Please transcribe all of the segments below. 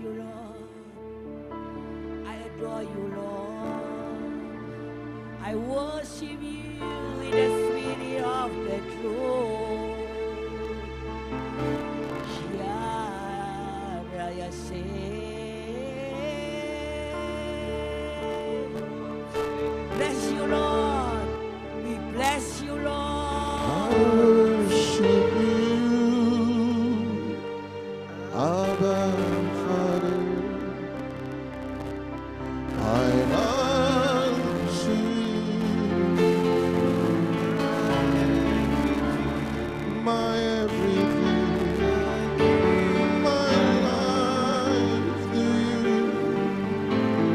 you, Lord. I adore you, Lord. I worship you in the spirit of the truth. Raya bless you, Lord. We bless you, I Lord. worship you, Abba Father. I worship you, my everything, my life to you.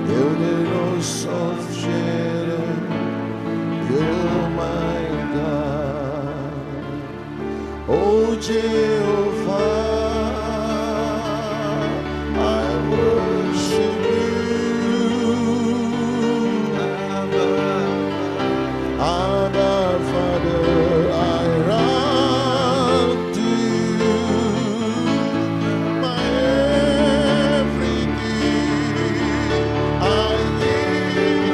Building soft shelter, you're my God. Oh Jehovah, I worship you. Abba Father, I run to you, my everything. I give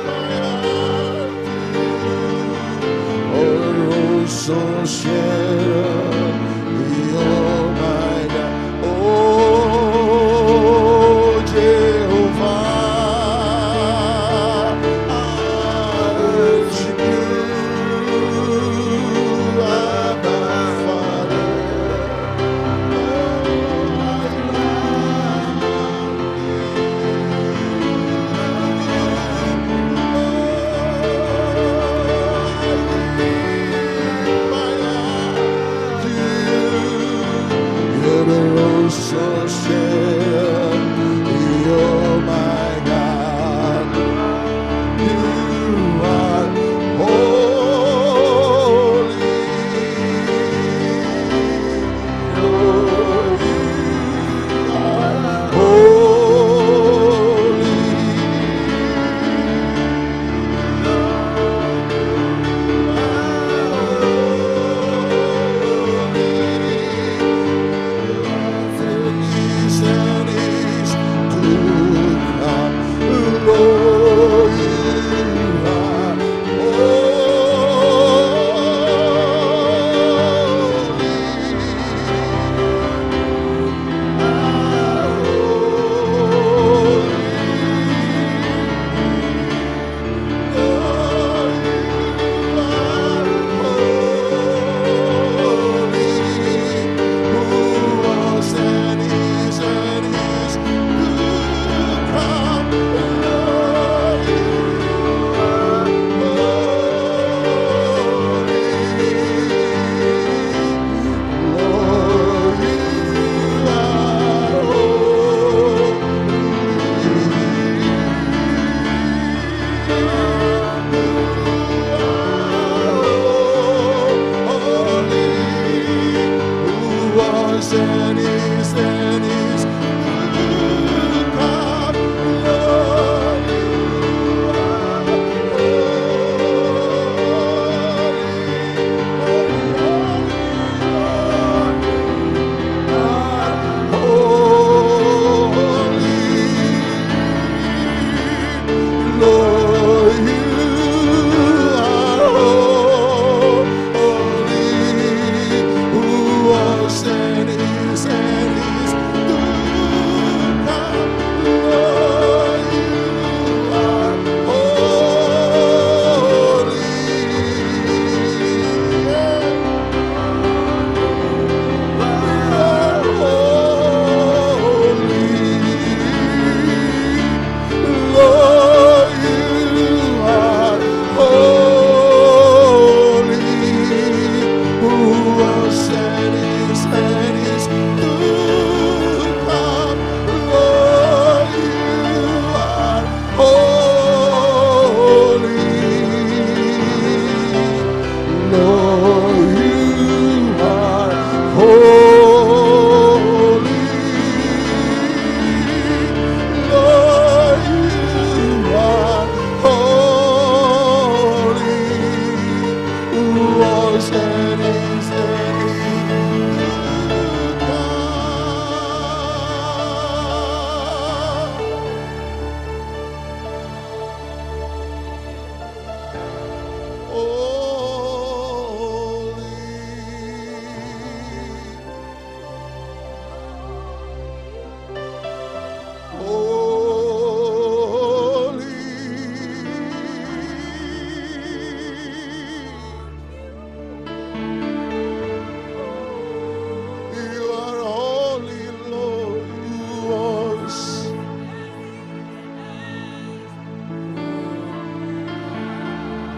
my heart to you. Oh, so share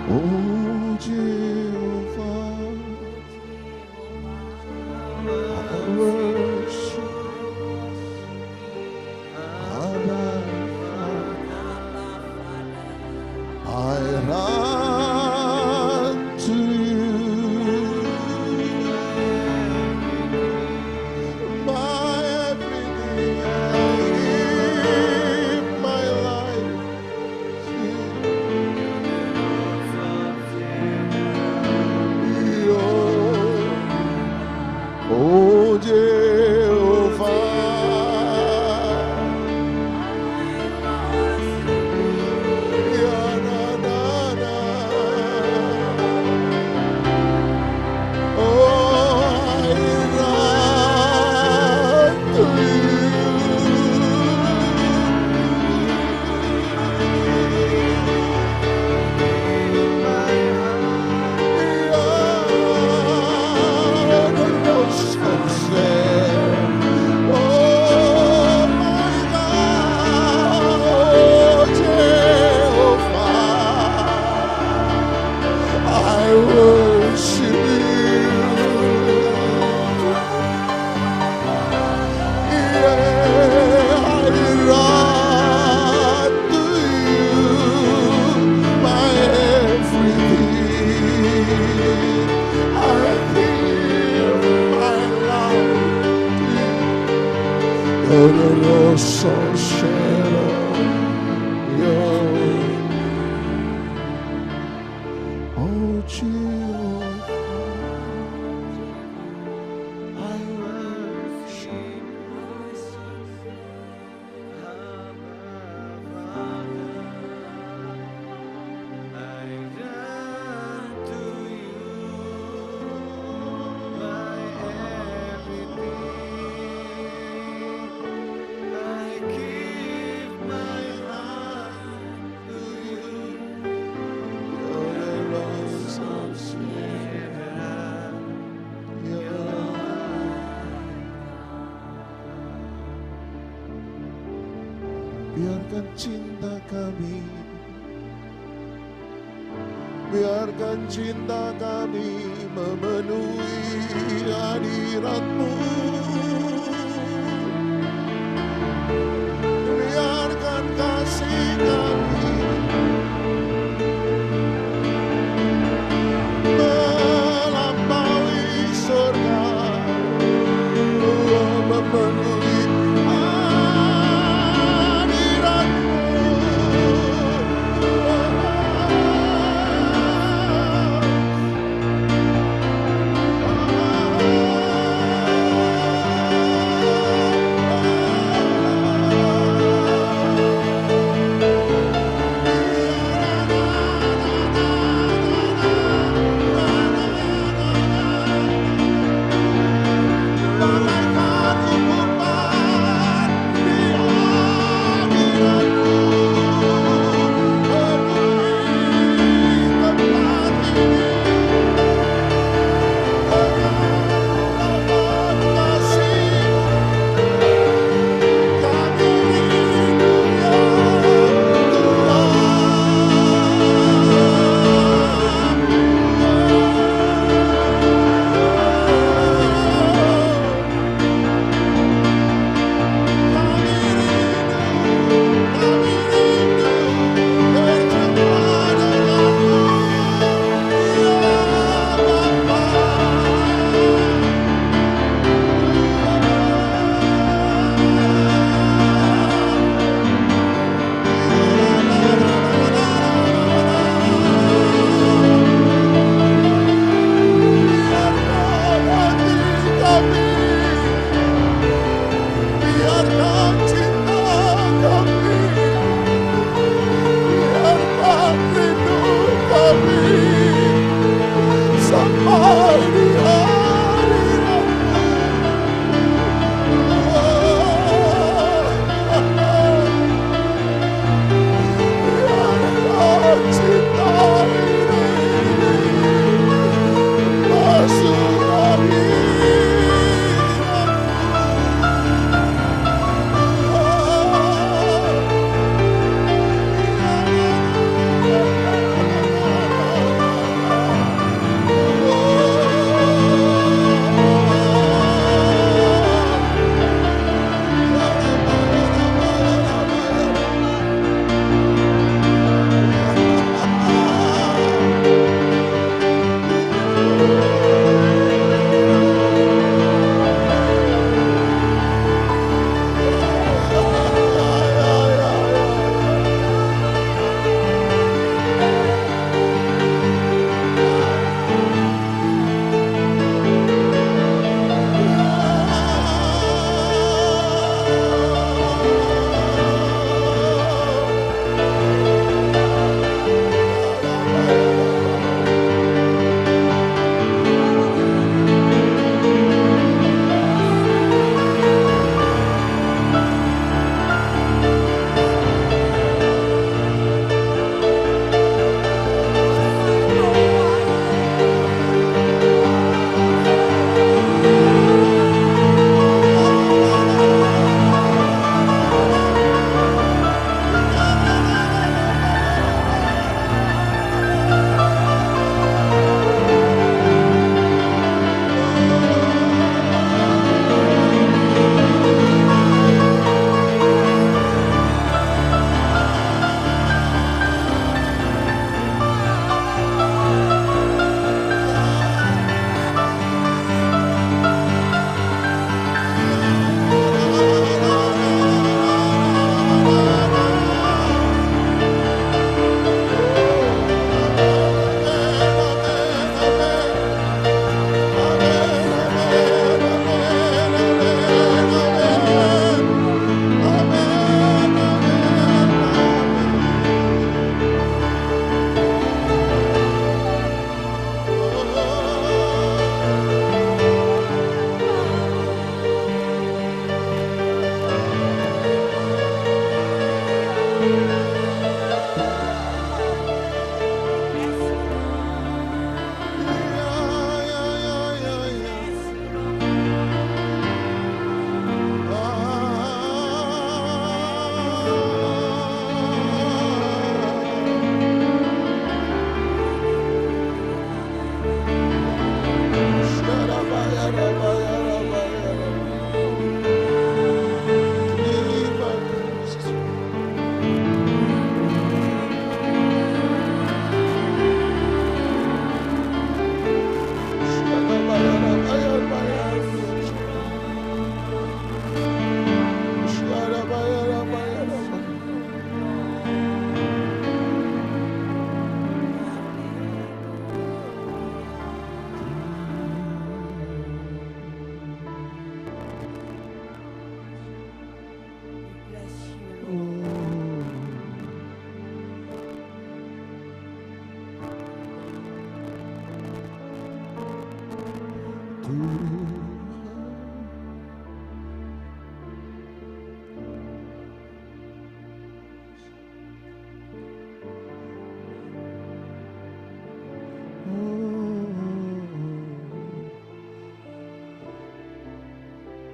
Oh Jehovah, I worship Abba, I run to you, my everything, I give my life to you. Oh Jehovah, I worship so shadow your oh Jehovah, I worship biarkan cinta kami, biarkan cinta kami memenuhi hadirat-Mu. Biarkan kasih kami melampaui surga, memenuhi hadirat-Mu.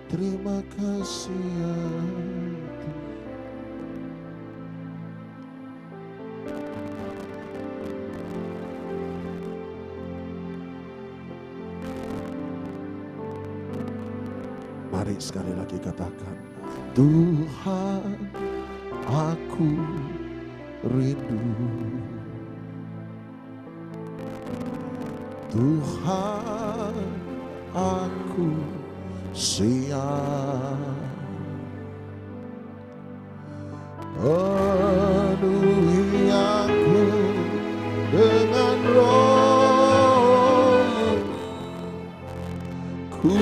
Terima kasih ya Tuhan. Mari sekali lagi katakan, Tuhan, aku rindu. Tuhan, aku siap. Penuhi aku dengan roh, ku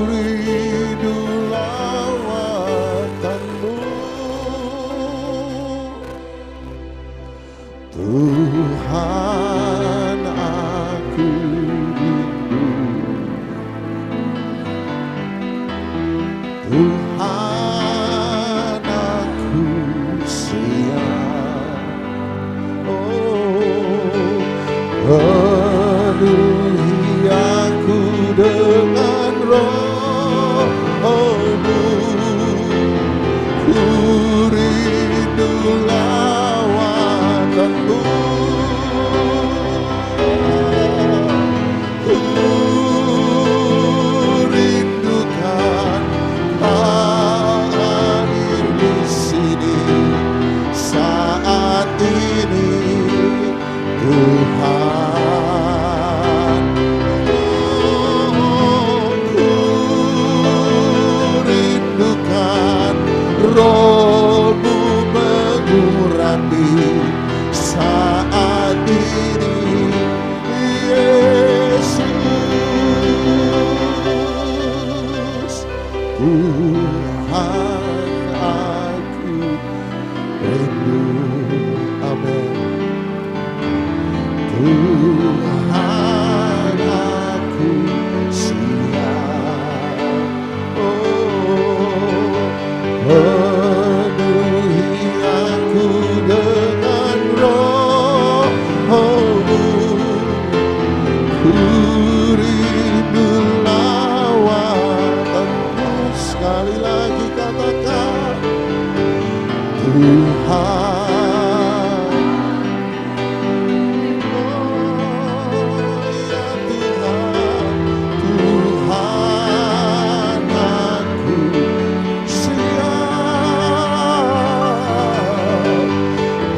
rindu lawatan-Mu. Tuhan, aku rindu. Tuhan, aku siap. Oh, penuhi aku dengan roh-Mu. Ku rindu lawatan-Mu. Ku rindukan hadir di sini saat ini, Tuhan. Oh, ku rindukan Roh-Mu mengurapi saat ini, Yesus. Tuhan, aku rindu. Amin. Tuhan, aku siap. Oh, penuhi aku dengan roh-Mu. Ku rindu lawatan-Mu. Sekali lagi katakan, Tuhan. Oh ya Tuhan, Tuhan, aku siap.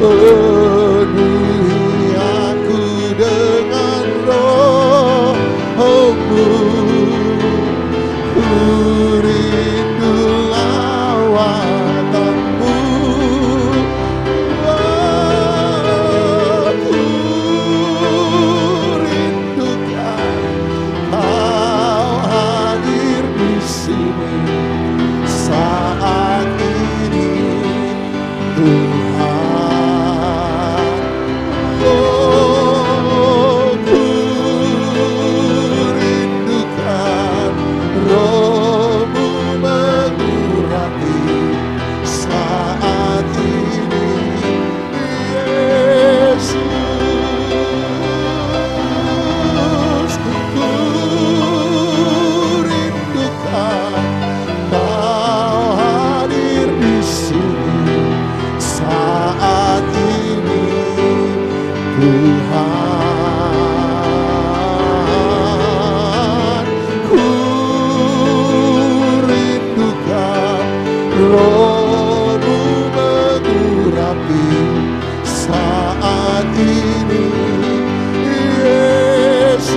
Penuhi aku dengan roh-Mu. Ku rindu lawatan-Mu. Aku rindukan Kau hadir di sini saat ini, Tuhan. mengurapi saat ini, Yesus.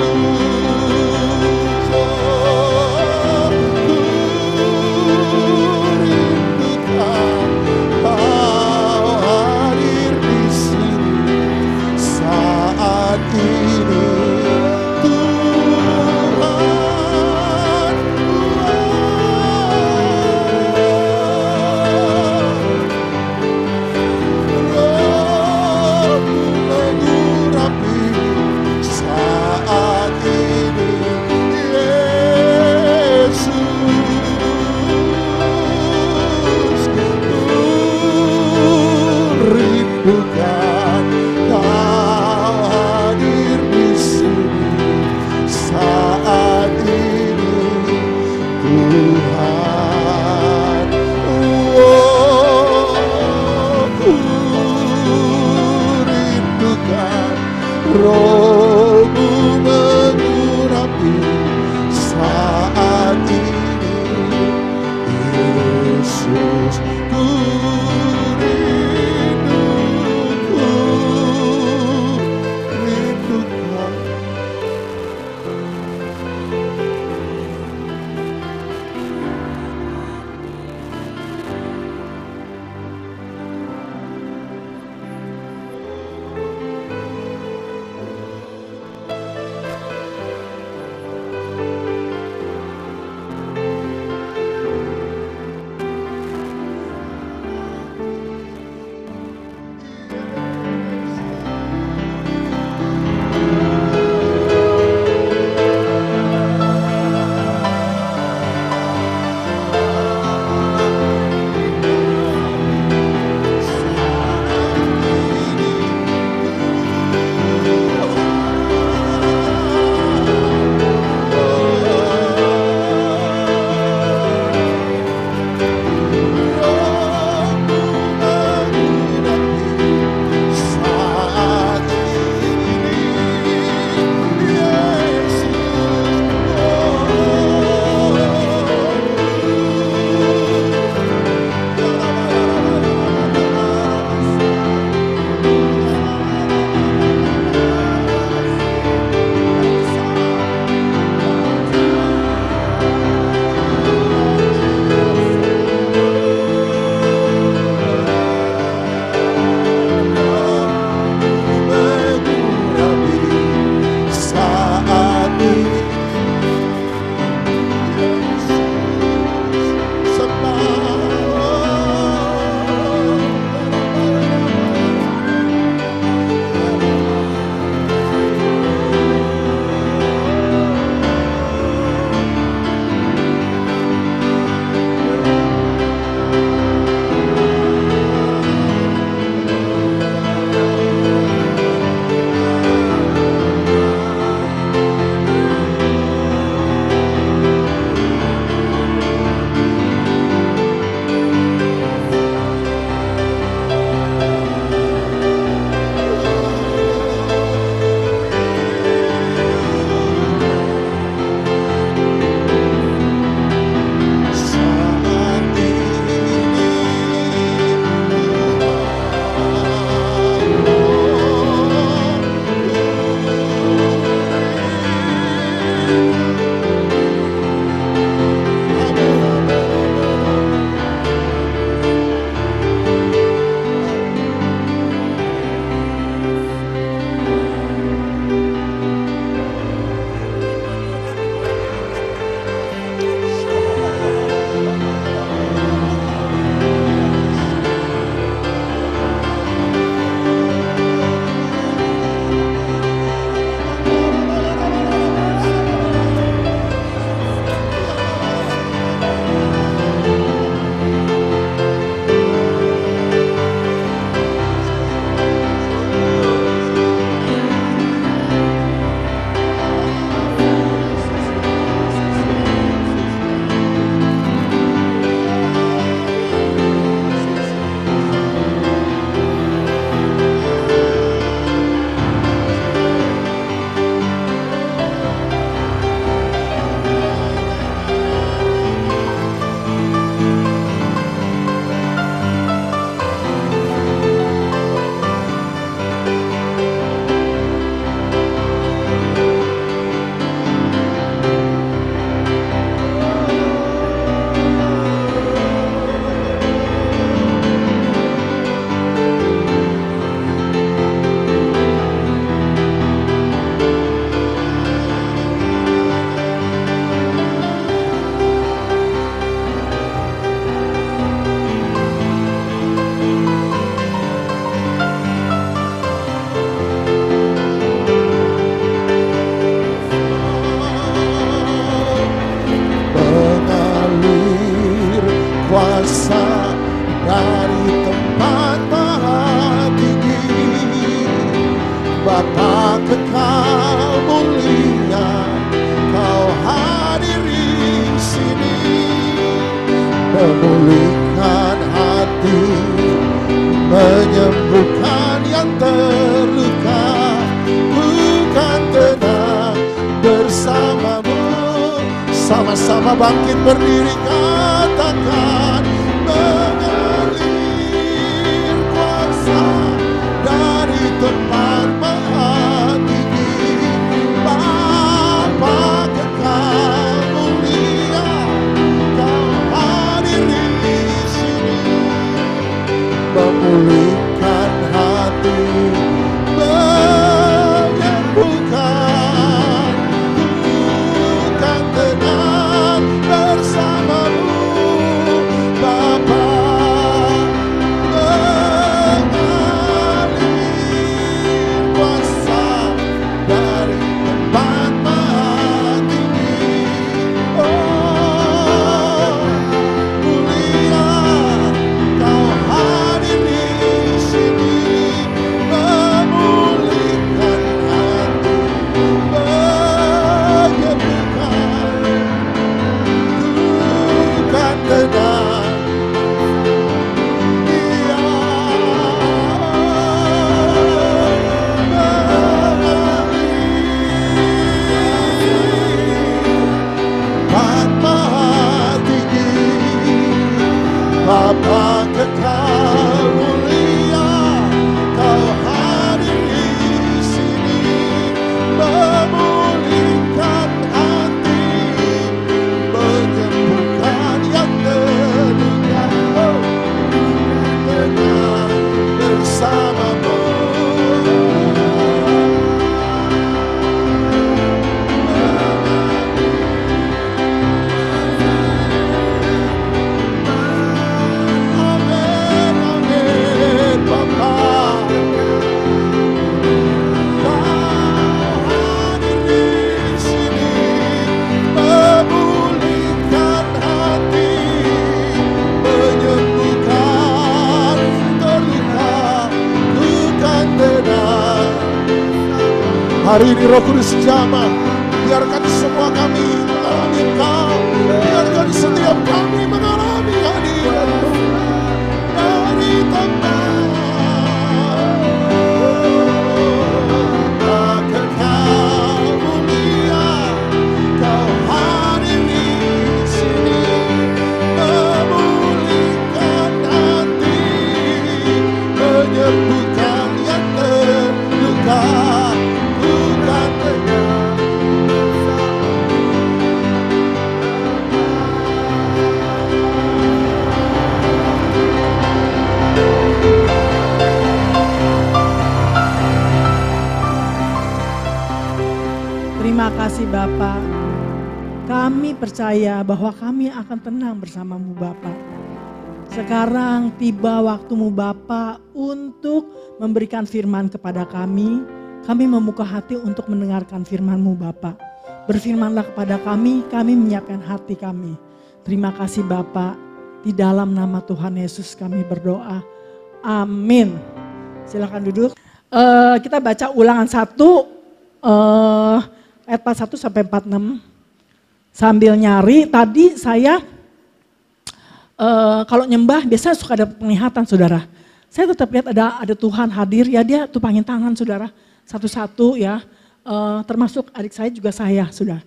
Oh, ku rindukan Kau hadir di sini saat ini, Tuhan. Rohmu mengurapi saat ini, Yesus. Ku rindukan Kau hadir di sini saat ini, Tuhan. Oh, ku rindukan Rohmu mengurapi saat ini, Yesus. Ku rindukan. memulihkan hati, menyembuhkan yang terluka. Bukan tenang bersamamu. Sama-sama bangkit berdiri, katakan mengalir kuasa dari tempat maha tinggi. Bapa kekal mulia, Kau hadir di sini, memulihkan hati, menyembuhkan. Bukan tenang bersamamu, Bapa, mengalir kuasa dari tempat maha tinggi. Oh, mulia, Kau hadir di sini, memulihkan hati, menyembuhkan. Bukan tenang, Dia Tuhan maha tinggi. Bapa kekal mulia, Kau hadir di sini, memulihkan hati, menyembuhkan yang terluka. Oh, tenang bersamamu. Amin, amin, Bapa. Kau hadir di sini, memulihkan hati, menyembuhkan terluka. Bukan tenang. Hari ini Roh Kudus jamah, biarkan semua kami mengalami Engkau, biarkan setiap kami mengalami hadirat-Mu dari tempat kekal mulia. Kau hadir di sini, memulihkan hati, menyembuhkan yang terluka. Bukan tenang. Terima kasih Bapak. Kami percaya bahwa kami akan tenang bersama-Mu Bapak. Sekarang tiba waktu-Mu Bapak untuk memberikan firman kepada kami. Kami membuka hati untuk mendengarkan firman-Mu Bapak. Berfirmanlah kepada kami menyiapkan hati kami. Terima kasih Bapak. Di dalam nama Tuhan Yesus kami berdoa. Amin. Silakan duduk. Kita baca Ulangan 1 ayat 41 sampai 46. Sambil nyari, tadi saya kalau nyembah biasanya suka ada penglihatan saudara. Saya tetap lihat ada Tuhan hadir, ya dia tupangin tangan saudara. Satu-satu ya, termasuk adik saya juga saya saudara.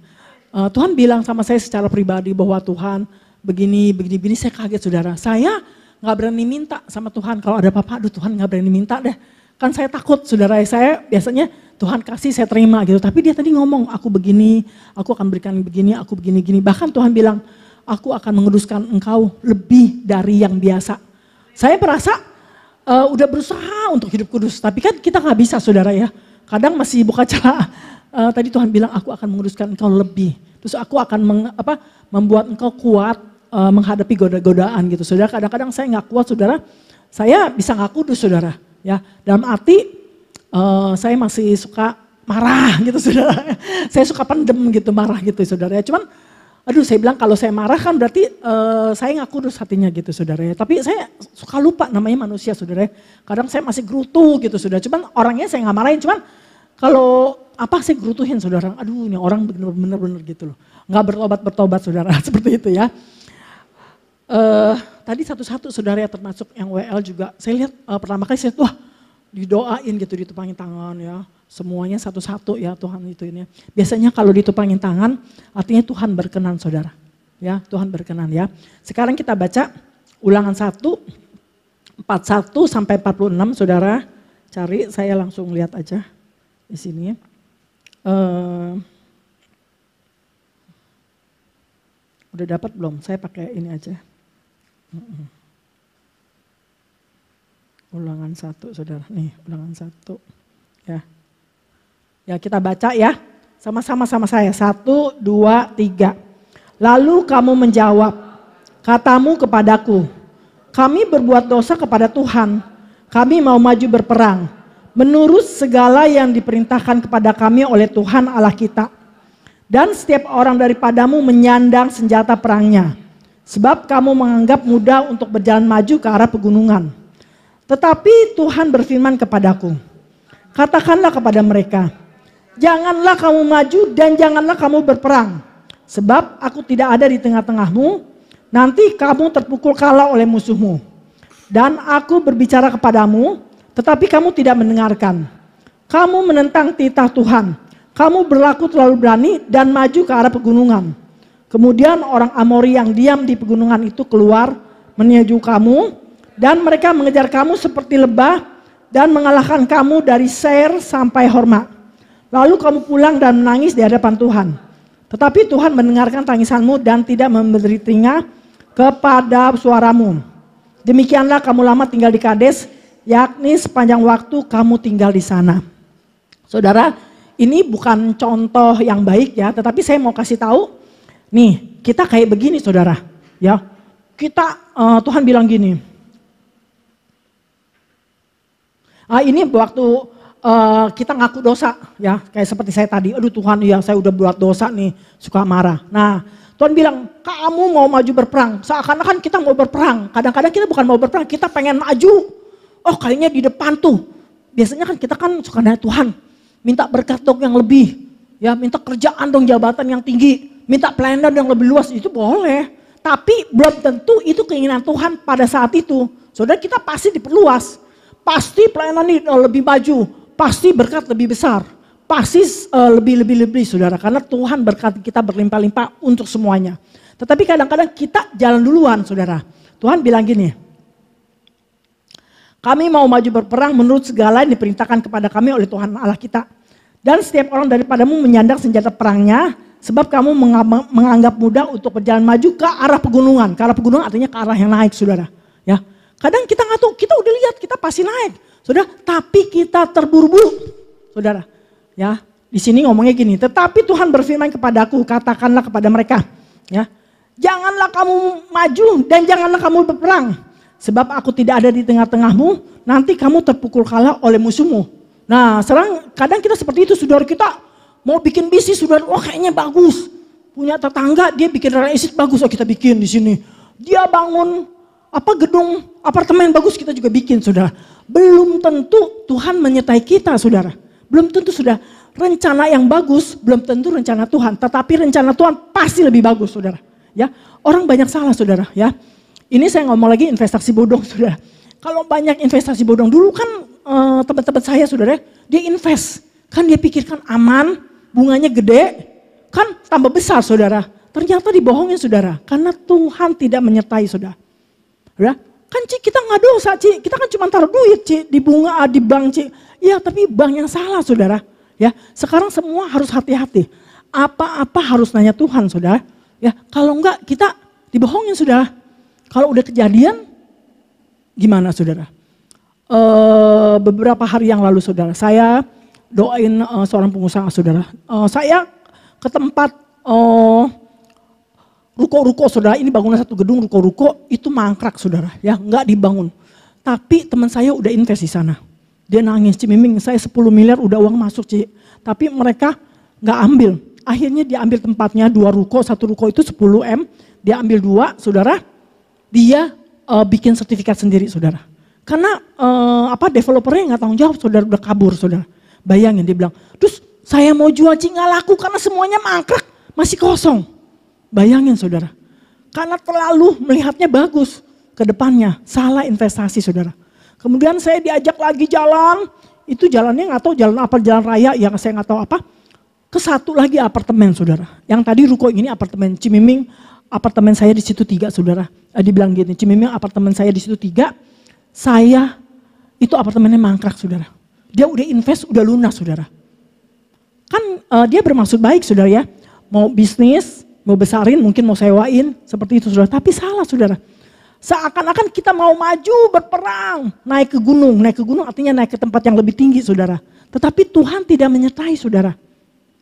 Tuhan bilang sama saya secara pribadi bahwa Tuhan begini, saya kaget saudara. Saya gak berani minta sama Tuhan, kalau ada apa-apa, aduh Tuhan gak berani minta deh. Kan saya takut saudara, saya biasanya Tuhan kasih saya terima gitu. Tapi dia tadi ngomong, aku begini, aku akan berikan begini, aku begini-gini. Bahkan Tuhan bilang, aku akan menguduskan engkau lebih dari yang biasa. Saya merasa udah berusaha untuk hidup kudus, tapi kan kita gak bisa saudara ya. Kadang masih buka celah. Tadi Tuhan bilang aku akan menguduskan engkau lebih. Terus aku akan membuat engkau kuat menghadapi godaan gitu. Saudara, kadang-kadang saya gak kuat saudara. Saya bisa gak kudus saudara. Ya, dalam arti saya masih suka marah gitu saudara. Saya suka pendem gitu, marah gitu saudara. Cuman aduh saya bilang kalau saya marah kan berarti saya gak kudus hatinya gitu saudara. Tapi saya suka lupa namanya manusia saudara. Kadang saya masih gerutu gitu saudara. Cuman orangnya saya gak marahin, cuman kalau apa saya gerutuhin saudara. Aduh ini orang bener-bener gitu loh. Gak bertobat saudara seperti itu ya. Tadi satu-satu saudara ya, termasuk yang WL juga. Saya lihat pertama kali saya wah didoain gitu, ditupangin tangan ya. Semuanya satu-satu ya Tuhan itu ini. Biasanya kalau ditupangin tangan artinya Tuhan berkenan saudara. Ya Tuhan berkenan ya. Sekarang kita baca Ulangan 1, 41 sampai 46 saudara. Cari, saya langsung lihat aja di sini. Udah dapat belum? Saya pakai ini aja. Ulangan 1 saudara, nih Ulangan 1 ya. Ya kita baca ya, sama-sama sama saya, 1, 2, 3. Lalu kamu menjawab, katamu kepadaku, kami berbuat dosa kepada Tuhan, kami mau maju berperang, menurut segala yang diperintahkan kepada kami oleh Tuhan Allah kita. Dan setiap orang daripadamu menyandang senjata perangnya. Sebab kamu menganggap mudah untuk berjalan maju ke arah pegunungan. Tetapi Tuhan berfirman kepadaku, katakanlah kepada mereka, janganlah kamu maju dan janganlah kamu berperang. Sebab aku tidak ada di tengah-tengahmu, nanti kamu terpukul kalah oleh musuhmu. Dan aku berbicara kepadamu, tetapi kamu tidak mendengarkan. Kamu menentang titah Tuhan, kamu berlaku terlalu berani dan maju ke arah pegunungan. Kemudian orang Amori yang diam di pegunungan itu keluar menuju kamu dan mereka mengejar kamu seperti lebah dan mengalahkan kamu dari Seir sampai Horma. Lalu kamu pulang dan menangis di hadapan Tuhan. Tetapi Tuhan mendengarkan tangisanmu dan tidak memberi telinga kepada suaramu. Demikianlah kamu lama tinggal di Kades, yakni sepanjang waktu kamu tinggal di sana. Saudara, ini bukan contoh yang baik ya, tetapi saya mau kasih tahu. Nih, kita kayak begini saudara, ya. Kita, Tuhan bilang gini. Ini waktu kita ngaku dosa, ya. Kayak seperti saya tadi, aduh Tuhan ya saya udah buat dosa nih, suka marah. Nah, Tuhan bilang, kamu mau maju berperang. Seakan-akan kita mau berperang. Kadang-kadang kita bukan mau berperang, kita pengen maju. Oh kayaknya di depan tuh. Biasanya kan kita kan suka nanya Tuhan, minta berkat dong yang lebih. Ya minta kerjaan dong, jabatan yang tinggi. Minta pelayanan yang lebih luas, itu boleh. Tapi belum tentu itu keinginan Tuhan pada saat itu. Saudara, kita pasti diperluas. Pasti pelayanan ini lebih maju. Pasti berkat lebih besar. Pasti lebih saudara. Karena Tuhan berkat kita berlimpah-limpah untuk semuanya. Tetapi kadang-kadang kita jalan duluan saudara. Tuhan bilang gini. Kami mau maju berperang menurut segala yang diperintahkan kepada kami oleh Tuhan Allah kita. Dan setiap orang daripadamu menyandang senjata perangnya. Sebab kamu menganggap mudah untuk berjalan maju ke arah pegunungan. Ke arah pegunungan artinya ke arah yang naik saudara. Ya, kadang kita nggak tahu, kita udah lihat kita pasti naik. Saudara, tapi kita terburu-buru. Saudara, ya di sini ngomongnya gini. Tetapi Tuhan berfirman kepadaku, katakanlah kepada mereka. Ya, janganlah kamu maju dan janganlah kamu berperang. Sebab aku tidak ada di tengah-tengahmu, nanti kamu terpukul kalah oleh musuhmu. Nah, kadang kita seperti itu saudara, kita mau bikin bisnis saudara, wah kayaknya bagus. Punya tetangga dia bikin real estate bagus, oh kita bikin di sini. Dia bangun gedung apartemen bagus, kita juga bikin saudara. Belum tentu Tuhan menyertai kita saudara. Belum tentu sudah rencana yang bagus, belum tentu rencana Tuhan. Tetapi rencana Tuhan pasti lebih bagus saudara. Ya, orang banyak salah saudara ya. Ini saya ngomong lagi investasi bodong saudara. Kalau banyak investasi bodong dulu kan teman-teman saya saudara, dia invest. Kan dia pikirkan aman, bunganya gede, kan tambah besar saudara. Ternyata dibohongin saudara, karena Tuhan tidak menyertai saudara. Ya, kan Ci kita nggak dosa Ci, kita kan cuma taruh duit Ci di bunga di bank Ci. Ya tapi bank yang salah saudara. Ya, sekarang semua harus hati-hati. Apa-apa harus nanya Tuhan saudara. Ya, kalau enggak kita dibohongin saudara. Kalau udah kejadian, gimana saudara? Beberapa hari yang lalu saudara, saya doain seorang pengusaha saudara. Saya ke tempat ruko-ruko saudara, ini bangunan satu gedung ruko-ruko itu mangkrak saudara, ya nggak dibangun. Tapi teman saya udah invest di sana. Dia nangis, Cimiming saya 10 miliar udah uang masuk Ci. Tapi mereka nggak ambil. Akhirnya dia ambil tempatnya 2 ruko, satu ruko itu 10 M. Dia ambil 2 saudara, dia bikin sertifikat sendiri saudara. Karena developernya nggak tanggung jawab saudara, udah kabur saudara. Bayangin dia bilang, terus saya mau jual Ci nggak laku karena semuanya mangkrak, masih kosong. Bayangin saudara, Karena terlalu melihatnya bagus ke depannya. Salah investasi saudara. Kemudian saya diajak lagi jalan. Itu jalannya nggak tahu jalan apa, jalan raya yang saya nggak tahu apa. Ke satu lagi apartemen saudara. Yang tadi ruko ini apartemen Cimiming. Apartemen saya di situ 3 saudara. Dibilang gini, Cimiming apartemen saya di situ 3. Saya itu apartemennya mangkrak saudara. Dia udah invest, udah lunas saudara. Kan dia bermaksud baik saudara ya. Mau bisnis, mau besarin, mungkin mau sewain. Seperti itu saudara. Tapi salah saudara. Seakan-akan kita mau maju berperang. Naik ke gunung. Naik ke gunung artinya naik ke tempat yang lebih tinggi saudara. Tetapi Tuhan tidak menyertai saudara.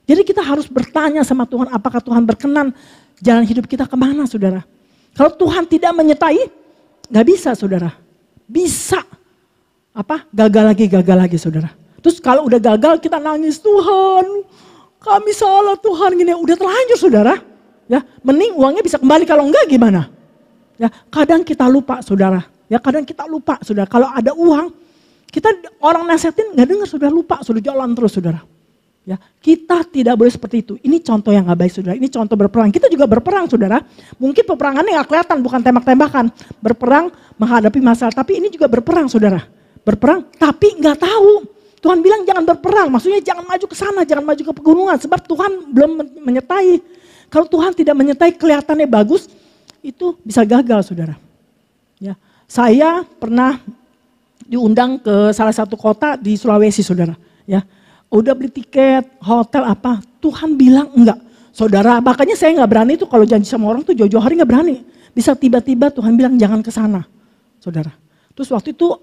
Jadi kita harus bertanya sama Tuhan, apakah Tuhan berkenan jalan hidup kita kemana saudara. Kalau Tuhan tidak menyertai, gak bisa saudara. Bisa. Gagal lagi saudara. Terus kalau udah gagal kita nangis, Tuhan kami salah Tuhan gini. Udah terlanjur saudara. Ya, mending uangnya bisa kembali, kalau enggak gimana? Ya, kadang kita lupa saudara. Ya, kadang kita lupa saudara. Kalau ada uang, kita orang nasihatin gak dengar saudara, lupa sudah jalan terus saudara. Ya, kita tidak boleh seperti itu. Ini contoh yang gak baik saudara. Ini contoh berperang. Kita juga berperang saudara. Mungkin peperangannya gak kelihatan, bukan tembak-tembakan. Berperang menghadapi masalah. Tapi ini juga berperang saudara. Berperang tapi gak tahu. Tuhan bilang jangan berperang. Maksudnya jangan maju ke sana, jangan maju ke pegunungan. Sebab Tuhan belum menyertai. Kalau Tuhan tidak menyertai kelihatannya bagus, itu bisa gagal saudara. Ya, saya pernah diundang ke salah satu kota di Sulawesi saudara. Ya. Udah beli tiket, hotel apa, Tuhan bilang enggak. Saudara, makanya saya gak berani tuh kalau janji sama orang tuh jauh-jauh hari gak berani. Bisa tiba-tiba Tuhan bilang jangan ke sana, saudara. Terus waktu itu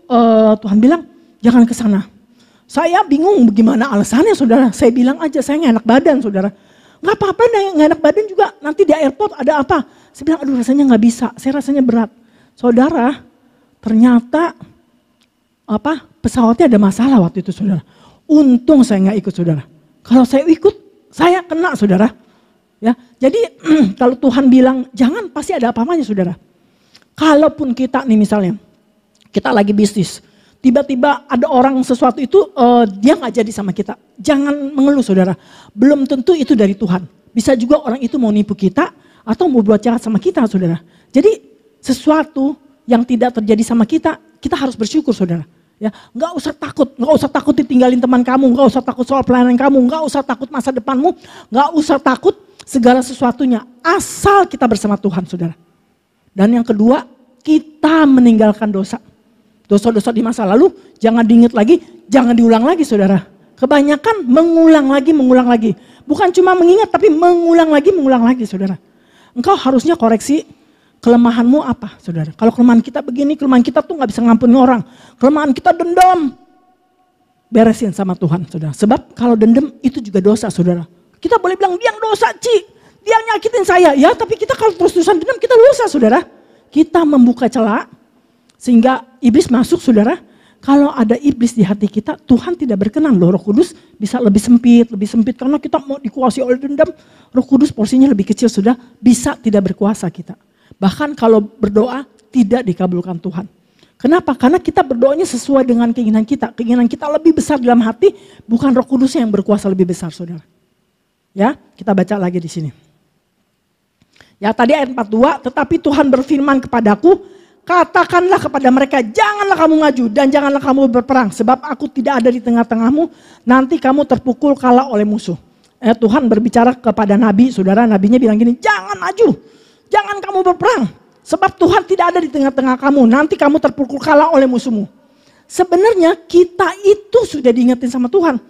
Tuhan bilang jangan ke sana. Saya bingung bagaimana alasannya saudara. Saya bilang aja saya gak enak badan saudara. Gak apa-apa gak enak badan juga, nanti di airport ada apa. Saya bilang aduh rasanya gak bisa, saya rasanya berat. Saudara, ternyata pesawatnya ada masalah waktu itu saudara. Untung saya nggak ikut saudara. Kalau saya ikut, saya kena saudara. Ya, jadi kalau Tuhan bilang jangan, pasti ada apa-apanya saudara. Kalaupun kita nih misalnya, kita lagi bisnis, tiba-tiba ada orang sesuatu itu dia nggak jadi sama kita. Jangan mengeluh saudara. Belum tentu itu dari Tuhan. Bisa juga orang itu mau nipu kita atau mau buat jahat sama kita saudara. Jadi sesuatu yang tidak terjadi sama kita, kita harus bersyukur saudara. Ya, nggak usah takut ditinggalin teman kamu, nggak usah takut soal pelayanan kamu, nggak usah takut masa depanmu, nggak usah takut segala sesuatunya, asal kita bersama Tuhan, saudara. Dan yang kedua, kita meninggalkan dosa. Dosa-dosa di masa lalu jangan diingat lagi, jangan diulang lagi, saudara. Kebanyakan mengulang lagi. Bukan cuma mengingat, tapi mengulang lagi, saudara. Engkau harusnya koreksi. Kelemahanmu apa saudara? Kalau kelemahan kita begini, kelemahan kita tuh gak bisa ngampuni orang. Kelemahan kita dendam. Beresin sama Tuhan saudara. Sebab kalau dendam itu juga dosa saudara. Kita boleh bilang dia dosa dia nyakitin saya. Ya tapi kita kalau terus-terusan dendam kita dosa saudara. Kita membuka celah sehingga iblis masuk saudara. Kalau ada iblis di hati kita, Tuhan tidak berkenan loh. Roh Kudus bisa lebih sempit karena kita mau dikuasai oleh dendam. Roh Kudus porsinya lebih kecil sudah, bisa tidak berkuasa kita. Bahkan kalau berdoa tidak dikabulkan Tuhan. Kenapa? Karena kita berdoanya sesuai dengan keinginan kita. Keinginan kita lebih besar dalam hati, bukan Roh Kudus yang berkuasa lebih besar, saudara. Ya, kita baca lagi di sini. Ya, tadi ayat 42, tetapi Tuhan berfirman kepadaku, katakanlah kepada mereka, janganlah kamu maju dan janganlah kamu berperang, sebab aku tidak ada di tengah-tengahmu, nanti kamu terpukul kalah oleh musuh. Tuhan berbicara kepada nabi, saudara, nabinya bilang gini, jangan maju. Jangan kamu berperang, sebab Tuhan tidak ada di tengah-tengah kamu. Nanti kamu terpukul kalah oleh musuhmu. Sebenarnya kita itu sudah diingetin sama Tuhan.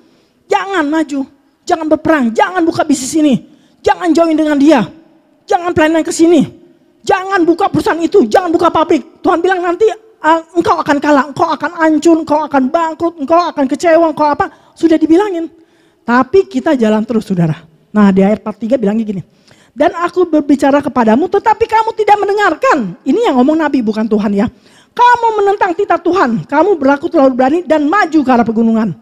Jangan maju, jangan berperang, jangan buka bisnis ini. Jangan join dengan dia, jangan pelayanan ke sini. Jangan buka perusahaan itu, jangan buka pabrik. Tuhan bilang nanti engkau akan kalah, engkau akan hancur, engkau akan bangkrut, engkau akan kecewa, engkau apa. Sudah dibilangin. Tapi kita jalan terus saudara. Nah di ayat 43 bilangnya gini. Dan aku berbicara kepadamu tetapi kamu tidak mendengarkan. Ini yang ngomong Nabi bukan Tuhan ya. Kamu menentang titah Tuhan. Kamu berlaku terlalu berani dan maju ke arah pegunungan.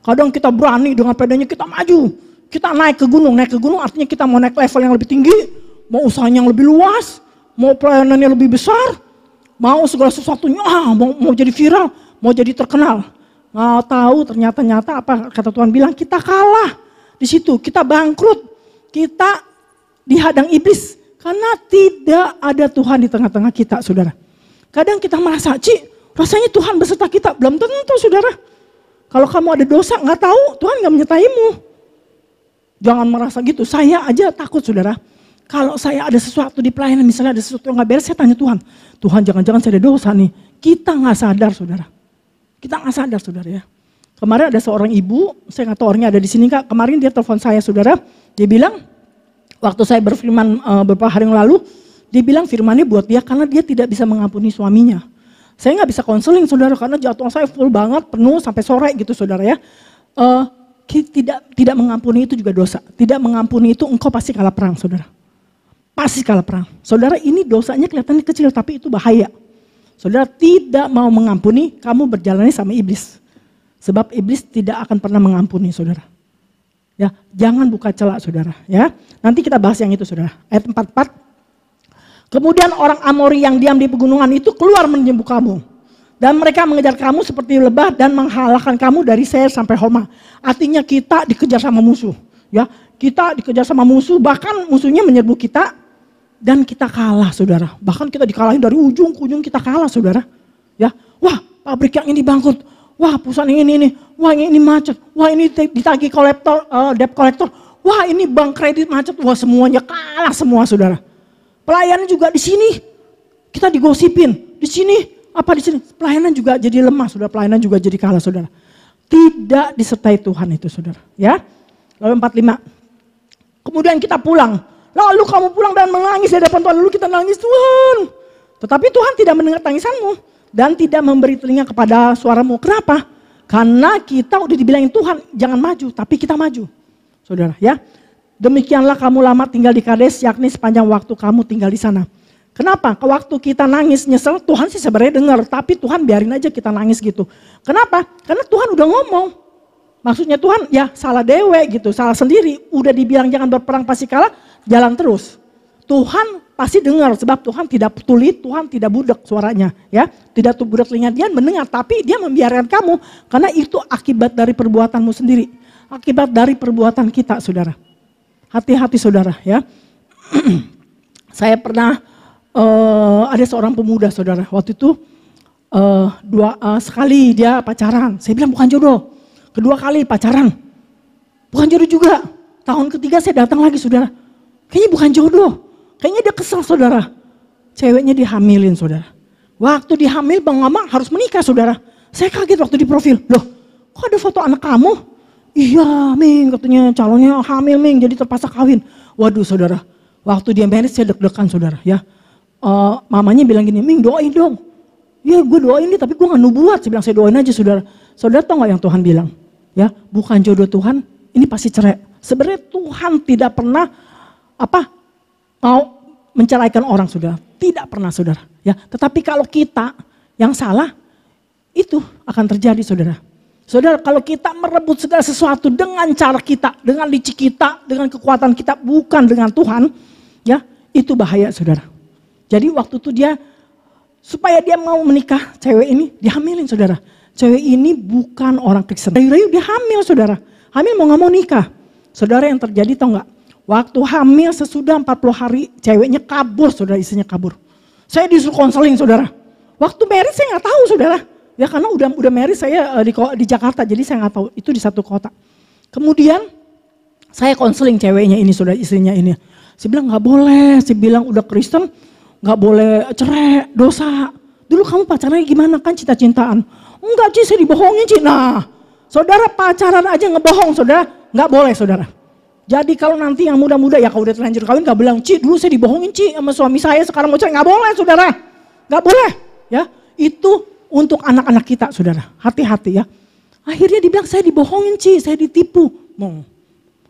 Kadang kita berani dengan pedanya kita maju. Kita naik ke gunung. Naik ke gunung artinya kita mau naik level yang lebih tinggi. Mau usahanya yang lebih luas. Mau pelayanannya lebih besar. Mau segala sesuatunya. Mau jadi viral. Mau jadi terkenal. Nggak tahu ternyata apa kata Tuhan bilang. Kita kalah. Di situ kita bangkrut. Kita dihadang iblis, Karena tidak ada Tuhan di tengah-tengah kita, saudara. Kadang kita merasa, rasanya Tuhan beserta kita. Belum tentu, saudara. Kalau kamu ada dosa, nggak tahu, Tuhan nggak menyertaimu. Jangan merasa gitu. Saya aja takut, saudara. Kalau saya ada sesuatu di pelayanan, misalnya ada sesuatu yang nggak beres, saya tanya Tuhan. Tuhan, jangan-jangan saya ada dosa nih. Kita nggak sadar, saudara. Kita nggak sadar, saudara ya. Kemarin ada seorang ibu, saya nggak tahu orangnya ada di sini Kak. Kemarin dia telepon saya, saudara. Dia bilang, waktu saya berfirman beberapa hari yang lalu, dia bilang firmannya buat dia karena dia tidak bisa mengampuni suaminya. Saya nggak bisa konseling, saudara, karena jadwal saya full banget, penuh sampai sore gitu, saudara ya. Tidak mengampuni itu juga dosa. Tidak mengampuni itu engkau pasti kalah perang, saudara. Pasti kalah perang. Saudara, ini dosanya kelihatannya kecil, tapi itu bahaya. Saudara tidak mau mengampuni, kamu berjalannya sama iblis. Sebab iblis tidak akan pernah mengampuni, saudara. Ya, jangan buka celah, saudara. Ya, nanti kita bahas yang itu, saudara. Ayat 44. Kemudian orang Amori yang diam di pegunungan itu keluar menyerbu kamu. Dan mereka mengejar kamu seperti lebah dan menghalakkan kamu dari Seir sampai Horma. Artinya kita dikejar sama musuh. Ya, kita dikejar sama musuh, bahkan musuhnya menyerbu kita dan kita kalah, saudara. Bahkan kita dikalahin dari ujung ke ujung, kita kalah, saudara. Ya, wah, pabrik yang ini bangkrut. Wah, perusahaan yang ini. Wah, ini macet. Wah, ini ditagih debt collector. Wah, ini bank kredit macet. Wah, semuanya kalah semua, saudara. Pelayanan juga di sini kita digosipin. Di sini apa di sini? Pelayanan juga jadi lemah, saudara. Pelayanan juga jadi kalah, saudara. Tidak disertai Tuhan itu, saudara. Ya. Lalu 45. Kemudian kita pulang. Lalu kamu pulang dan menangis di hadapan Tuhan. Lalu kita nangis, Tuhan. Tetapi Tuhan tidak mendengar tangisanmu dan tidak memberi telinga kepada suaramu. Kenapa? Karena kita udah dibilangin Tuhan jangan maju, tapi kita maju. Saudara, ya. Demikianlah kamu lama tinggal di Kades, yakni sepanjang waktu kamu tinggal di sana. Kenapa? Waktu kita nangis nyesel, Tuhan sih sebenarnya dengar, tapi Tuhan biarin aja kita nangis gitu. Kenapa? Karena Tuhan udah ngomong. Maksudnya Tuhan ya salah dewe gitu, salah sendiri. Udah dibilang jangan berperang pasti kalah, jalan terus. Tuhan pasti dengar sebab Tuhan tidak tuli, Tuhan tidak budak suaranya. Ya, tidak budak telinga dia mendengar, tapi dia membiarkan kamu. Karena itu akibat dari perbuatanmu sendiri. Akibat dari perbuatan kita, saudara. Hati-hati, saudara ya. Saya pernah ada seorang pemuda, saudara. Waktu itu sekali dia pacaran. Saya bilang bukan jodoh. Kedua kali pacaran. Bukan jodoh juga. Tahun ketiga saya datang lagi, saudara. Kayaknya bukan jodoh. Kayaknya dia kesal, saudara. Ceweknya dihamilin, saudara. Waktu dihamil Bang Mama harus menikah, saudara. Saya kaget waktu di profil. Loh, kok ada foto anak kamu? Iya, Ming, katanya calonnya hamil, Ming, jadi terpaksa kawin. Waduh, saudara. Waktu dia married saya deg-degan, saudara. Ya, mamanya bilang gini, Ming doain dong. Ya, gue doain nih, tapi gue gak nubuat. Saya bilang saya doain aja, saudara. Saudara tahu gak yang Tuhan bilang? Ya, bukan jodoh Tuhan, ini pasti cerai. Sebenarnya Tuhan tidak pernah mau menceraikan orang, saudara. Tidak pernah, saudara. Ya, tetapi kalau kita yang salah, itu akan terjadi, saudara. Saudara, kalau kita merebut segala sesuatu dengan cara kita, dengan licik kita, dengan kekuatan kita, bukan dengan Tuhan, ya, itu bahaya, saudara. Jadi waktu itu dia, supaya dia mau menikah, cewek ini dihamilin, saudara. Cewek ini bukan orang Kristen. Rayu-rayu dia hamil, saudara. Hamil mau gak mau nikah. Saudara, yang terjadi tau gak? Waktu hamil sesudah 40 hari, ceweknya kabur, saudara, istrinya kabur. Saya disuruh konseling, saudara. Waktu married saya gak tahu, saudara. Ya karena udah married saya di Jakarta, jadi saya nggak tahu itu di satu kota. Kemudian saya konseling ceweknya ini, saudara, istrinya ini. Saya bilang nggak boleh, saya bilang udah Kristen nggak boleh cerai, dosa. Dulu kamu pacarannya gimana kan cinta-cintaan? Enggak Ci, saya dibohongin Ci. Nah, saudara pacaran aja ngebohong, saudara, nggak boleh, saudara. Jadi kalau nanti yang muda-muda ya kalau udah terlanjur kawin nggak bilang Ci dulu saya dibohongin Ci sama suami saya sekarang mau cerai, nggak boleh, saudara, nggak boleh. Ya itu untuk anak-anak kita, saudara, hati-hati ya. Akhirnya dibilang saya dibohongin Ci, saya ditipu.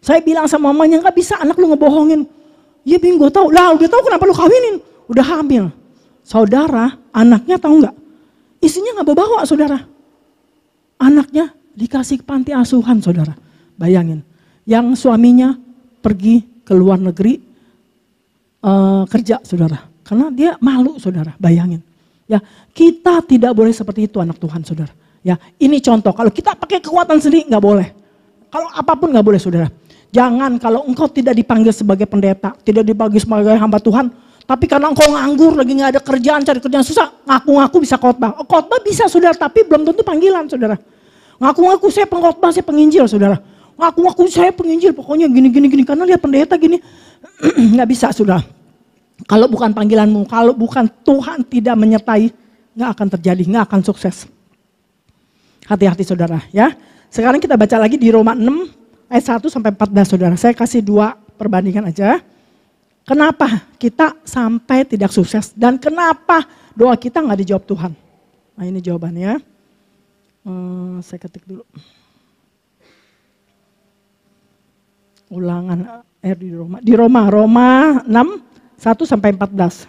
Saya bilang sama mamanya nggak bisa anak lu ngebohongin. Iya Bing, gue tahu. Lah udah tahu kenapa lu kawinin? Udah hamil. Saudara, anaknya tahu nggak? Isinya nggak bawa, saudara. Anaknya dikasih ke panti asuhan, saudara. Bayangin, yang suaminya pergi ke luar negeri kerja, saudara. Karena dia malu, saudara. Bayangin. Ya, kita tidak boleh seperti itu anak Tuhan, saudara. Ya, ini contoh. Kalau kita pakai kekuatan sendiri nggak boleh. Kalau apapun nggak boleh, saudara. Jangan kalau engkau tidak dipanggil sebagai pendeta, tidak dipanggil sebagai hamba Tuhan, tapi karena engkau nganggur, lagi nggak ada kerjaan, cari kerjaan susah, ngaku-ngaku bisa khotbah. Khotbah bisa saudara, tapi belum tentu panggilan saudara. Ngaku-ngaku saya pengkhotbah, saya penginjil saudara. Ngaku-ngaku saya penginjil, pokoknya gini, karena lihat pendeta gini. Nggak bisa saudara. Kalau bukan panggilanmu, kalau bukan Tuhan tidak menyertai, nggak akan terjadi, nggak akan sukses. Hati-hati saudara ya. Sekarang kita baca lagi di Roma 6 ayat 1 sampai 14 saudara. Saya kasih 2 perbandingan aja. Kenapa kita sampai tidak sukses dan kenapa doa kita nggak dijawab Tuhan? Nah ini jawabannya. Saya ketik dulu. Ulangan di Roma 6 1 sampai 14.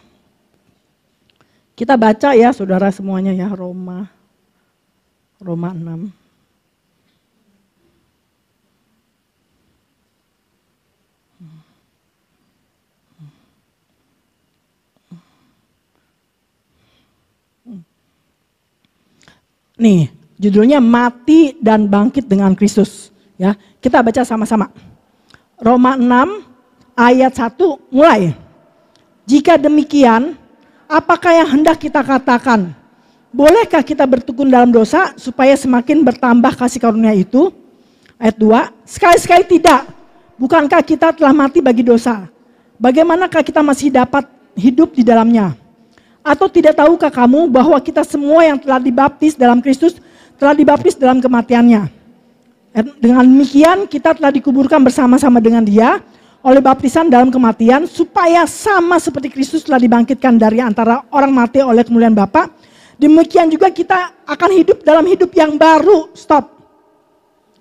Kita baca ya saudara semuanya ya, Roma 6. Nih, judulnya mati dan bangkit dengan Kristus. Ya, kita baca sama-sama. Roma 6 ayat 1 mulai. Jika demikian, apakah yang hendak kita katakan? Bolehkah kita bertekun dalam dosa supaya semakin bertambah kasih karunia itu? Ayat 2, sekali-sekali tidak. Bukankah kita telah mati bagi dosa? Bagaimanakah kita masih dapat hidup di dalamnya? Atau tidak tahukah kamu bahwa kita semua yang telah dibaptis dalam Kristus telah dibaptis dalam kematiannya? Dengan demikian kita telah dikuburkan bersama-sama dengan Dia oleh baptisan dalam kematian supaya sama seperti Kristus telah dibangkitkan dari antara orang mati oleh kemuliaan Bapa. Demikian juga kita akan hidup dalam hidup yang baru. Stop.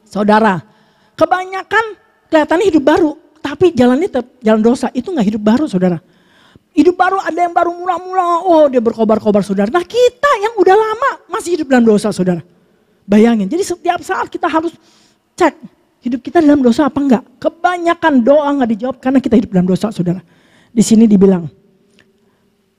Saudara, kebanyakan kelihatannya hidup baru, tapi jalannya tetap jalan dosa. Itu nggak hidup baru saudara. Hidup baru ada yang baru mula-mula, oh dia berkobar-kobar saudara. Nah kita yang udah lama masih hidup dalam dosa saudara. Bayangin, jadi setiap saat kita harus cek hidup kita dalam dosa apa enggak. Kebanyakan doa enggak dijawab karena kita hidup dalam dosa saudara. Di sini dibilang,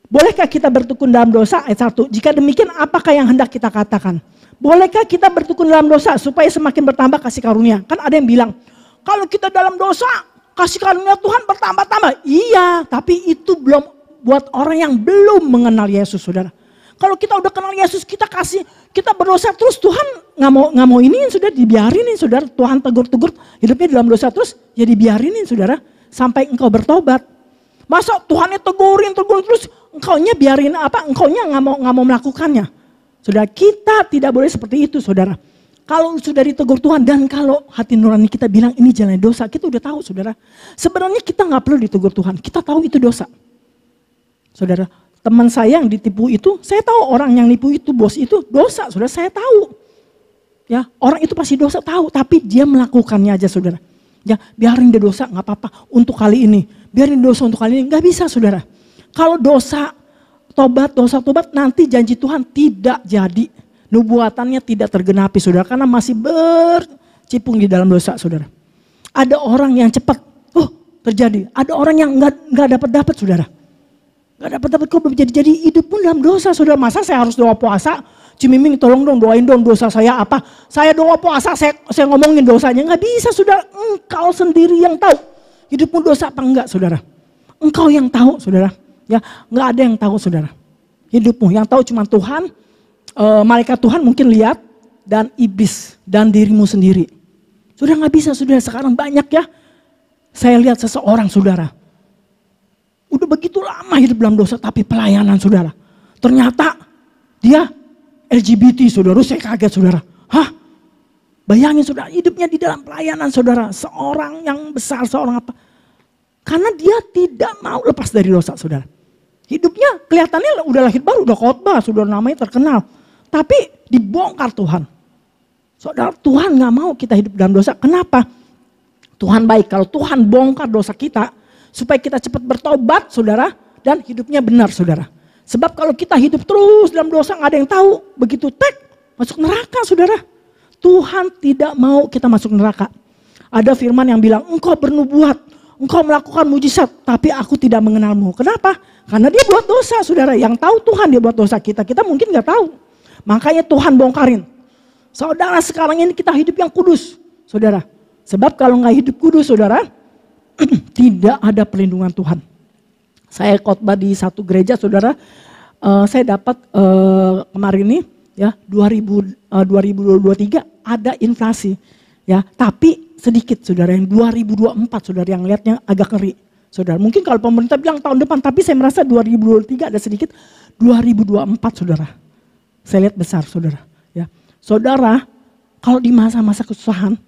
bolehkah kita bertekun dalam dosa? Ayat 1, jika demikian apakah yang hendak kita katakan? Bolehkah kita bertekun dalam dosa supaya semakin bertambah kasih karunia? Kan ada yang bilang, kalau kita dalam dosa, kasih karunia Tuhan bertambah-tambah. Iya, tapi itu belum buat orang yang belum mengenal Yesus, saudara. Kalau kita udah kenal Yesus, kita berdosa terus, Tuhan nggak mau ini, sudah dibiarinin, saudara. Tuhan tegur-tegur, hidupnya dalam dosa terus, ya dibiarinin, saudara, sampai engkau bertobat. Masa Tuhannya tegurin terus, engkaunya biarin apa? Engkaunya nggak mau melakukannya, saudara. Kita tidak boleh seperti itu, saudara. Kalau sudah ditegur Tuhan dan kalau hati nurani kita bilang ini jalan dosa, kita udah tahu saudara. Sebenarnya kita nggak perlu ditegur Tuhan, kita tahu itu dosa. Saudara, teman saya yang ditipu itu, saya tahu orang yang nipu itu, bos itu dosa, saudara, saya tahu. Ya, orang itu pasti dosa, tahu, tapi dia melakukannya aja saudara. Ya, biarin dia dosa nggak apa-apa untuk kali ini, biarin dosa untuk kali ini, nggak bisa saudara. Kalau dosa tobat nanti janji Tuhan tidak jadi. Nubuatannya tidak tergenapi saudara karena masih bercipung di dalam dosa saudara. Ada orang yang cepat, terjadi. Ada orang yang nggak dapat saudara. Nggak dapat kok belum jadi hidup pun dalam dosa saudara. Masa saya harus doa puasa? Cimiming tolong dong doain dong dosa saya apa? Saya doa puasa saya ngomongin dosanya, nggak bisa saudara. Engkau sendiri yang tahu hidupmu dosa apa enggak saudara. Engkau yang tahu saudara. Ya nggak ada yang tahu saudara. Hidupmu yang tahu cuma Tuhan. Malaikat Tuhan mungkin lihat dan iblis dan dirimu sendiri. Sudah nggak bisa saudara, sekarang banyak ya. Saya lihat seseorang saudara, udah begitu lama hidup dalam dosa tapi pelayanan saudara. Ternyata dia LGBT saudara, saya kaget saudara. Hah? Bayangin saudara, hidupnya di dalam pelayanan saudara. Seorang yang besar, seorang apa. Karena dia tidak mau lepas dari dosa saudara. Hidupnya kelihatannya udah lahir baru, udah khotbah, saudara namanya terkenal. Tapi dibongkar Tuhan. Saudara, Tuhan gak mau kita hidup dalam dosa. Kenapa? Tuhan baik, kalau Tuhan bongkar dosa kita, supaya kita cepat bertobat saudara, dan hidupnya benar saudara. Sebab kalau kita hidup terus dalam dosa gak ada yang tahu, begitu masuk neraka saudara. Tuhan tidak mau kita masuk neraka. Ada firman yang bilang, engkau bernubuat, engkau melakukan mujizat, tapi aku tidak mengenalmu. Kenapa? Karena dia buat dosa saudara, yang tahu Tuhan dia buat dosa kita mungkin gak tahu. Makanya Tuhan bongkarin. Saudara sekarang ini kita hidup yang kudus saudara. Sebab kalau nggak hidup kudus saudara, tidak ada perlindungan Tuhan. Saya khotbah di satu gereja saudara, saya dapat kemarin ini ya 2023 ada inflasi ya, tapi sedikit saudara, yang 2024 saudara yang lihatnya agak ngeri saudara. Mungkin kalau pemerintah bilang tahun depan, tapi saya merasa 2023 ada sedikit, 2024 saudara. Saya lihat besar saudara ya. Saudara, kalau di masa-masa kesusahan,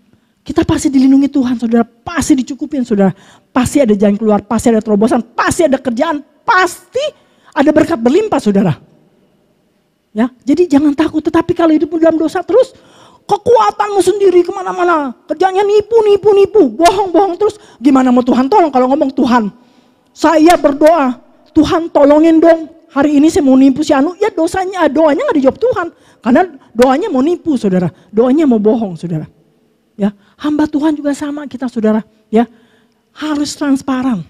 kita pasti dilindungi Tuhan saudara, pasti dicukupin saudara, pasti ada jalan keluar, pasti ada terobosan, pasti ada kerjaan, pasti ada berkat berlimpah saudara. Ya, jadi jangan takut, tetapi kalau hidup dalam dosa terus, kekuatanmu sendiri kemana-mana, kerjanya nipu, bohong terus, gimana mau Tuhan tolong kalau ngomong Tuhan? Saya berdoa, Tuhan tolongin dong, hari ini saya mau nipu si Anu, ya doanya gak dijawab Tuhan, karena doanya mau nipu saudara, doanya mau bohong saudara. Ya, hamba Tuhan juga sama kita saudara, ya harus transparan.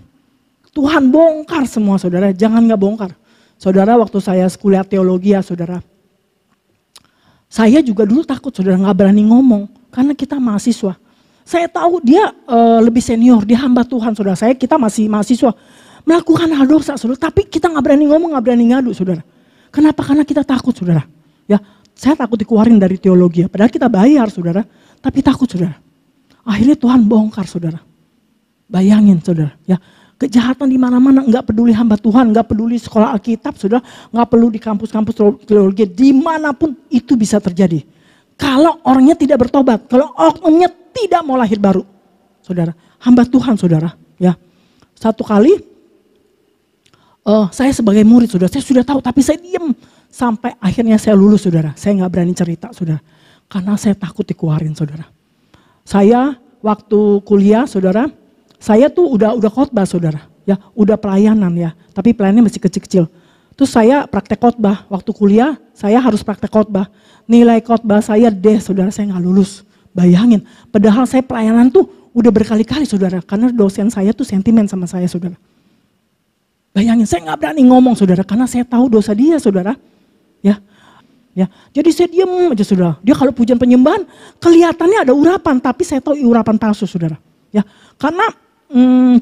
Tuhan bongkar semua saudara, jangan nggak bongkar. Saudara, waktu saya kuliah teologi ya saudara, saya juga dulu takut saudara, nggak berani ngomong karena kita mahasiswa. Saya tahu dia lebih senior, dia hamba Tuhan saudara. Kita masih mahasiswa melakukan hal dosa saudara, tapi kita nggak berani ngomong, nggak berani ngadu saudara. Kenapa? Karena kita takut saudara. Ya, saya takut dikeluarin dari teologi, padahal kita bayar saudara. Tapi takut saudara. Akhirnya Tuhan bongkar saudara. Bayangin saudara. Ya, kejahatan di mana-mana, nggak peduli hamba Tuhan, nggak peduli sekolah Alkitab saudara, nggak perlu di kampus-kampus teologi, dimanapun itu bisa terjadi. Kalau orangnya tidak bertobat, kalau oknumnya tidak mau lahir baru, saudara. Hamba Tuhan saudara. Ya, satu kali saya sebagai murid saudara, saya sudah tahu tapi saya diam sampai akhirnya saya lulus saudara. Saya nggak berani cerita saudara. Karena saya takut dikeluarin saudara. Saya waktu kuliah saudara, saya tuh udah khotbah saudara. Ya, udah pelayanan ya, tapi pelayanannya masih kecil-kecil. Terus saya praktek khotbah, waktu kuliah saya harus praktek khotbah. Nilai khotbah saya D saudara, saya nggak lulus. Bayangin, padahal saya pelayanan tuh udah berkali-kali saudara. Karena dosen saya tuh sentimen sama saya saudara. Bayangin, saya nggak berani ngomong saudara, karena saya tahu dosa dia saudara. Ya, jadi saya diam aja saudara. Dia kalau pujian penyembahan kelihatannya ada urapan, tapi saya tahu urapan palsu saudara. Ya, karena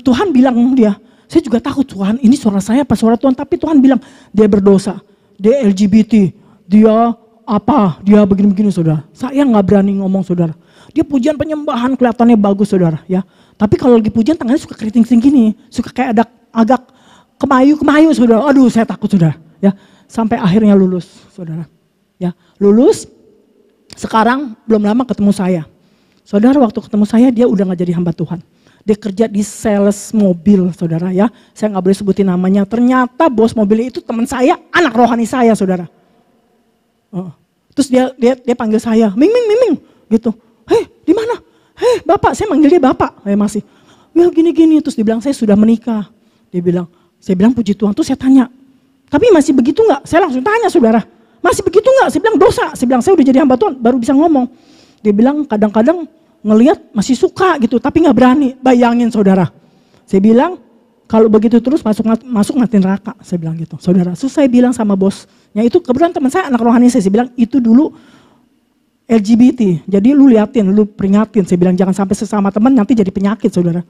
Tuhan bilang dia, saya juga takut Tuhan, ini suara saya apa suara Tuhan, tapi Tuhan bilang dia berdosa, dia LGBT, dia apa, dia begini-begini saudara. Saya nggak berani ngomong saudara. Dia pujian penyembahan kelihatannya bagus saudara. Ya, tapi kalau lagi pujian tangannya suka keriting-keriting gini, suka kayak ada agak kemayu saudara. Aduh, saya takut saudara. Ya, sampai akhirnya lulus saudara. Ya, lulus, sekarang belum lama ketemu saya. Saudara, waktu ketemu saya dia udah gak jadi hamba Tuhan. Dia kerja di sales mobil saudara ya. Saya gak boleh sebutin namanya. Ternyata bos mobil itu teman saya, anak rohani saya saudara. Terus dia panggil saya, Ming gitu. Hei, di mana? Hei, Bapak, saya manggil dia Bapak. Masih. Ya gini-gini, terus dia bilang saya sudah menikah. Saya bilang puji Tuhan, terus saya tanya. Tapi masih begitu gak? Saya langsung tanya saudara. Masih begitu enggak? Saya bilang dosa. Saya bilang saya udah jadi hamba Tuhan baru bisa ngomong. Dia bilang kadang-kadang ngelihat masih suka gitu tapi nggak berani. Bayangin saudara. Saya bilang kalau begitu terus masuk mati neraka. Saya bilang gitu saudara. Terus saya bilang sama bosnya itu kebetulan teman saya anak rohani saya bilang itu dulu LGBT. Jadi lu liatin, lu peringatin. Saya bilang jangan sampai sesama teman nanti jadi penyakit saudara.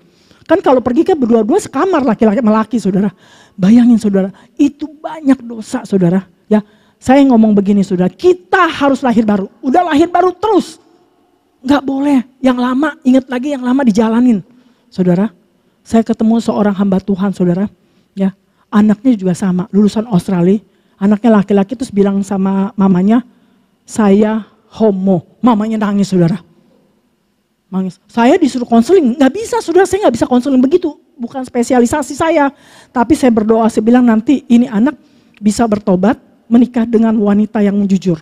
Kan kalau pergi kan berdua-dua sekamar laki-laki sama laki saudara. Bayangin saudara itu banyak dosa saudara ya. Saya ngomong begini saudara, kita harus lahir baru. Udah lahir baru terus. Gak boleh, yang lama ingat lagi yang lama dijalanin. Saudara, saya ketemu seorang hamba Tuhan saudara. Ya, anaknya juga sama, lulusan Australia. Anaknya laki-laki terus bilang sama mamanya, saya homo. Mamanya nangis saudara. Nangis. Saya disuruh konseling, gak bisa saudara, saya gak bisa konseling begitu. Bukan spesialisasi saya. Tapi saya berdoa, saya bilang nanti ini anak bisa bertobat. Menikah dengan wanita yang jujur,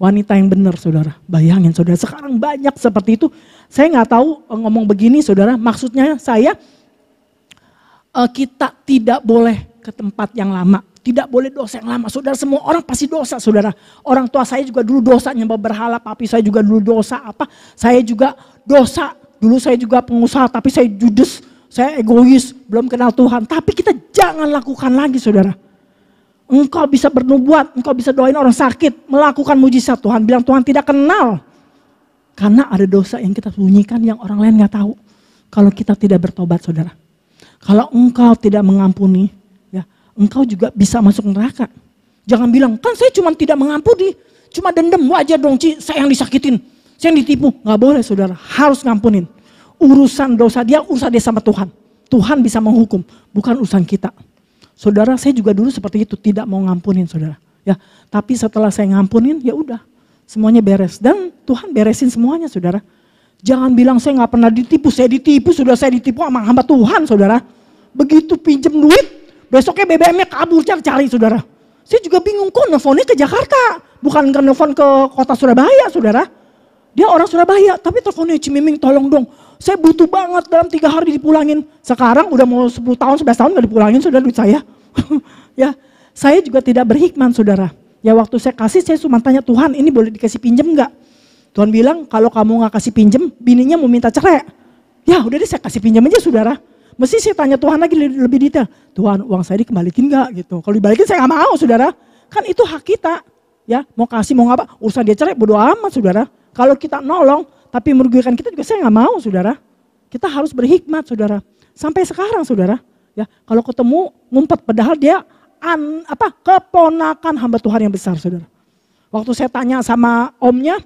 wanita yang benar saudara. Bayangin saudara, sekarang banyak seperti itu. Saya nggak tahu ngomong begini saudara, maksudnya saya kita tidak boleh ke tempat yang lama, tidak boleh dosa yang lama. Saudara, semua orang pasti dosa saudara. Orang tua saya juga dulu dosa nyembah berhala, papi saya juga dulu dosa apa. Saya juga dosa, dulu saya juga pengusaha tapi saya judes, saya egois, belum kenal Tuhan. Tapi kita jangan lakukan lagi saudara. Engkau bisa bernubuat, engkau bisa doain orang sakit, melakukan mujizat. Tuhan bilang Tuhan tidak kenal Karena ada dosa yang kita sembunyikan yang orang lain gak tahu. Kalau kita tidak bertobat saudara. Kalau engkau tidak mengampuni, ya engkau juga bisa masuk neraka. Jangan bilang, kan saya cuma tidak mengampuni. Cuma dendam, wajar dong Ci, saya yang disakitin. Saya yang ditipu. Gak boleh saudara, harus ngampunin. Urusan dosa dia, urusan dia sama Tuhan. Tuhan bisa menghukum, bukan urusan kita. Saudara, saya juga dulu seperti itu, tidak mau ngampunin saudara. Ya, tapi setelah saya ngampunin, ya udah. Semuanya beres dan Tuhan beresin semuanya saudara. Jangan bilang saya gak pernah ditipu, saya ditipu, saya ditipu sama hamba Tuhan saudara. Begitu pinjem duit, besoknya BBM-nya kabur cari saudara. Saya juga bingung kok nelfonnya ke Jakarta, bukan ke nelfon ke kota Surabaya saudara. Dia orang Surabaya, tapi teleponnya Cimiming tolong dong. Saya butuh banget dalam 3 hari dipulangin. Sekarang udah mau 10 tahun, 11 tahun gak dipulangin saudara duit saya. Ya, saya juga tidak berhikmat saudara. Ya waktu saya kasih saya cuma tanya Tuhan ini boleh dikasih pinjem gak? Tuhan bilang kalau kamu gak kasih pinjem bininya mau minta cerai. Ya udah deh saya kasih pinjam aja saudara. Mesti saya tanya Tuhan lagi lebih detail. Tuhan uang saya dikembalikan gak gitu. Kalau dibalikin saya gak mau saudara. Kan itu hak kita. Ya mau kasih mau ngapa urusan dia cerai bodo amat saudara. Kalau kita nolong tapi merugikan kita juga saya gak mau saudara. Kita harus berhikmat saudara. Sampai sekarang saudara. Ya kalau ketemu ngumpet padahal dia keponakan hamba Tuhan yang besar saudara. Waktu saya tanya sama omnya,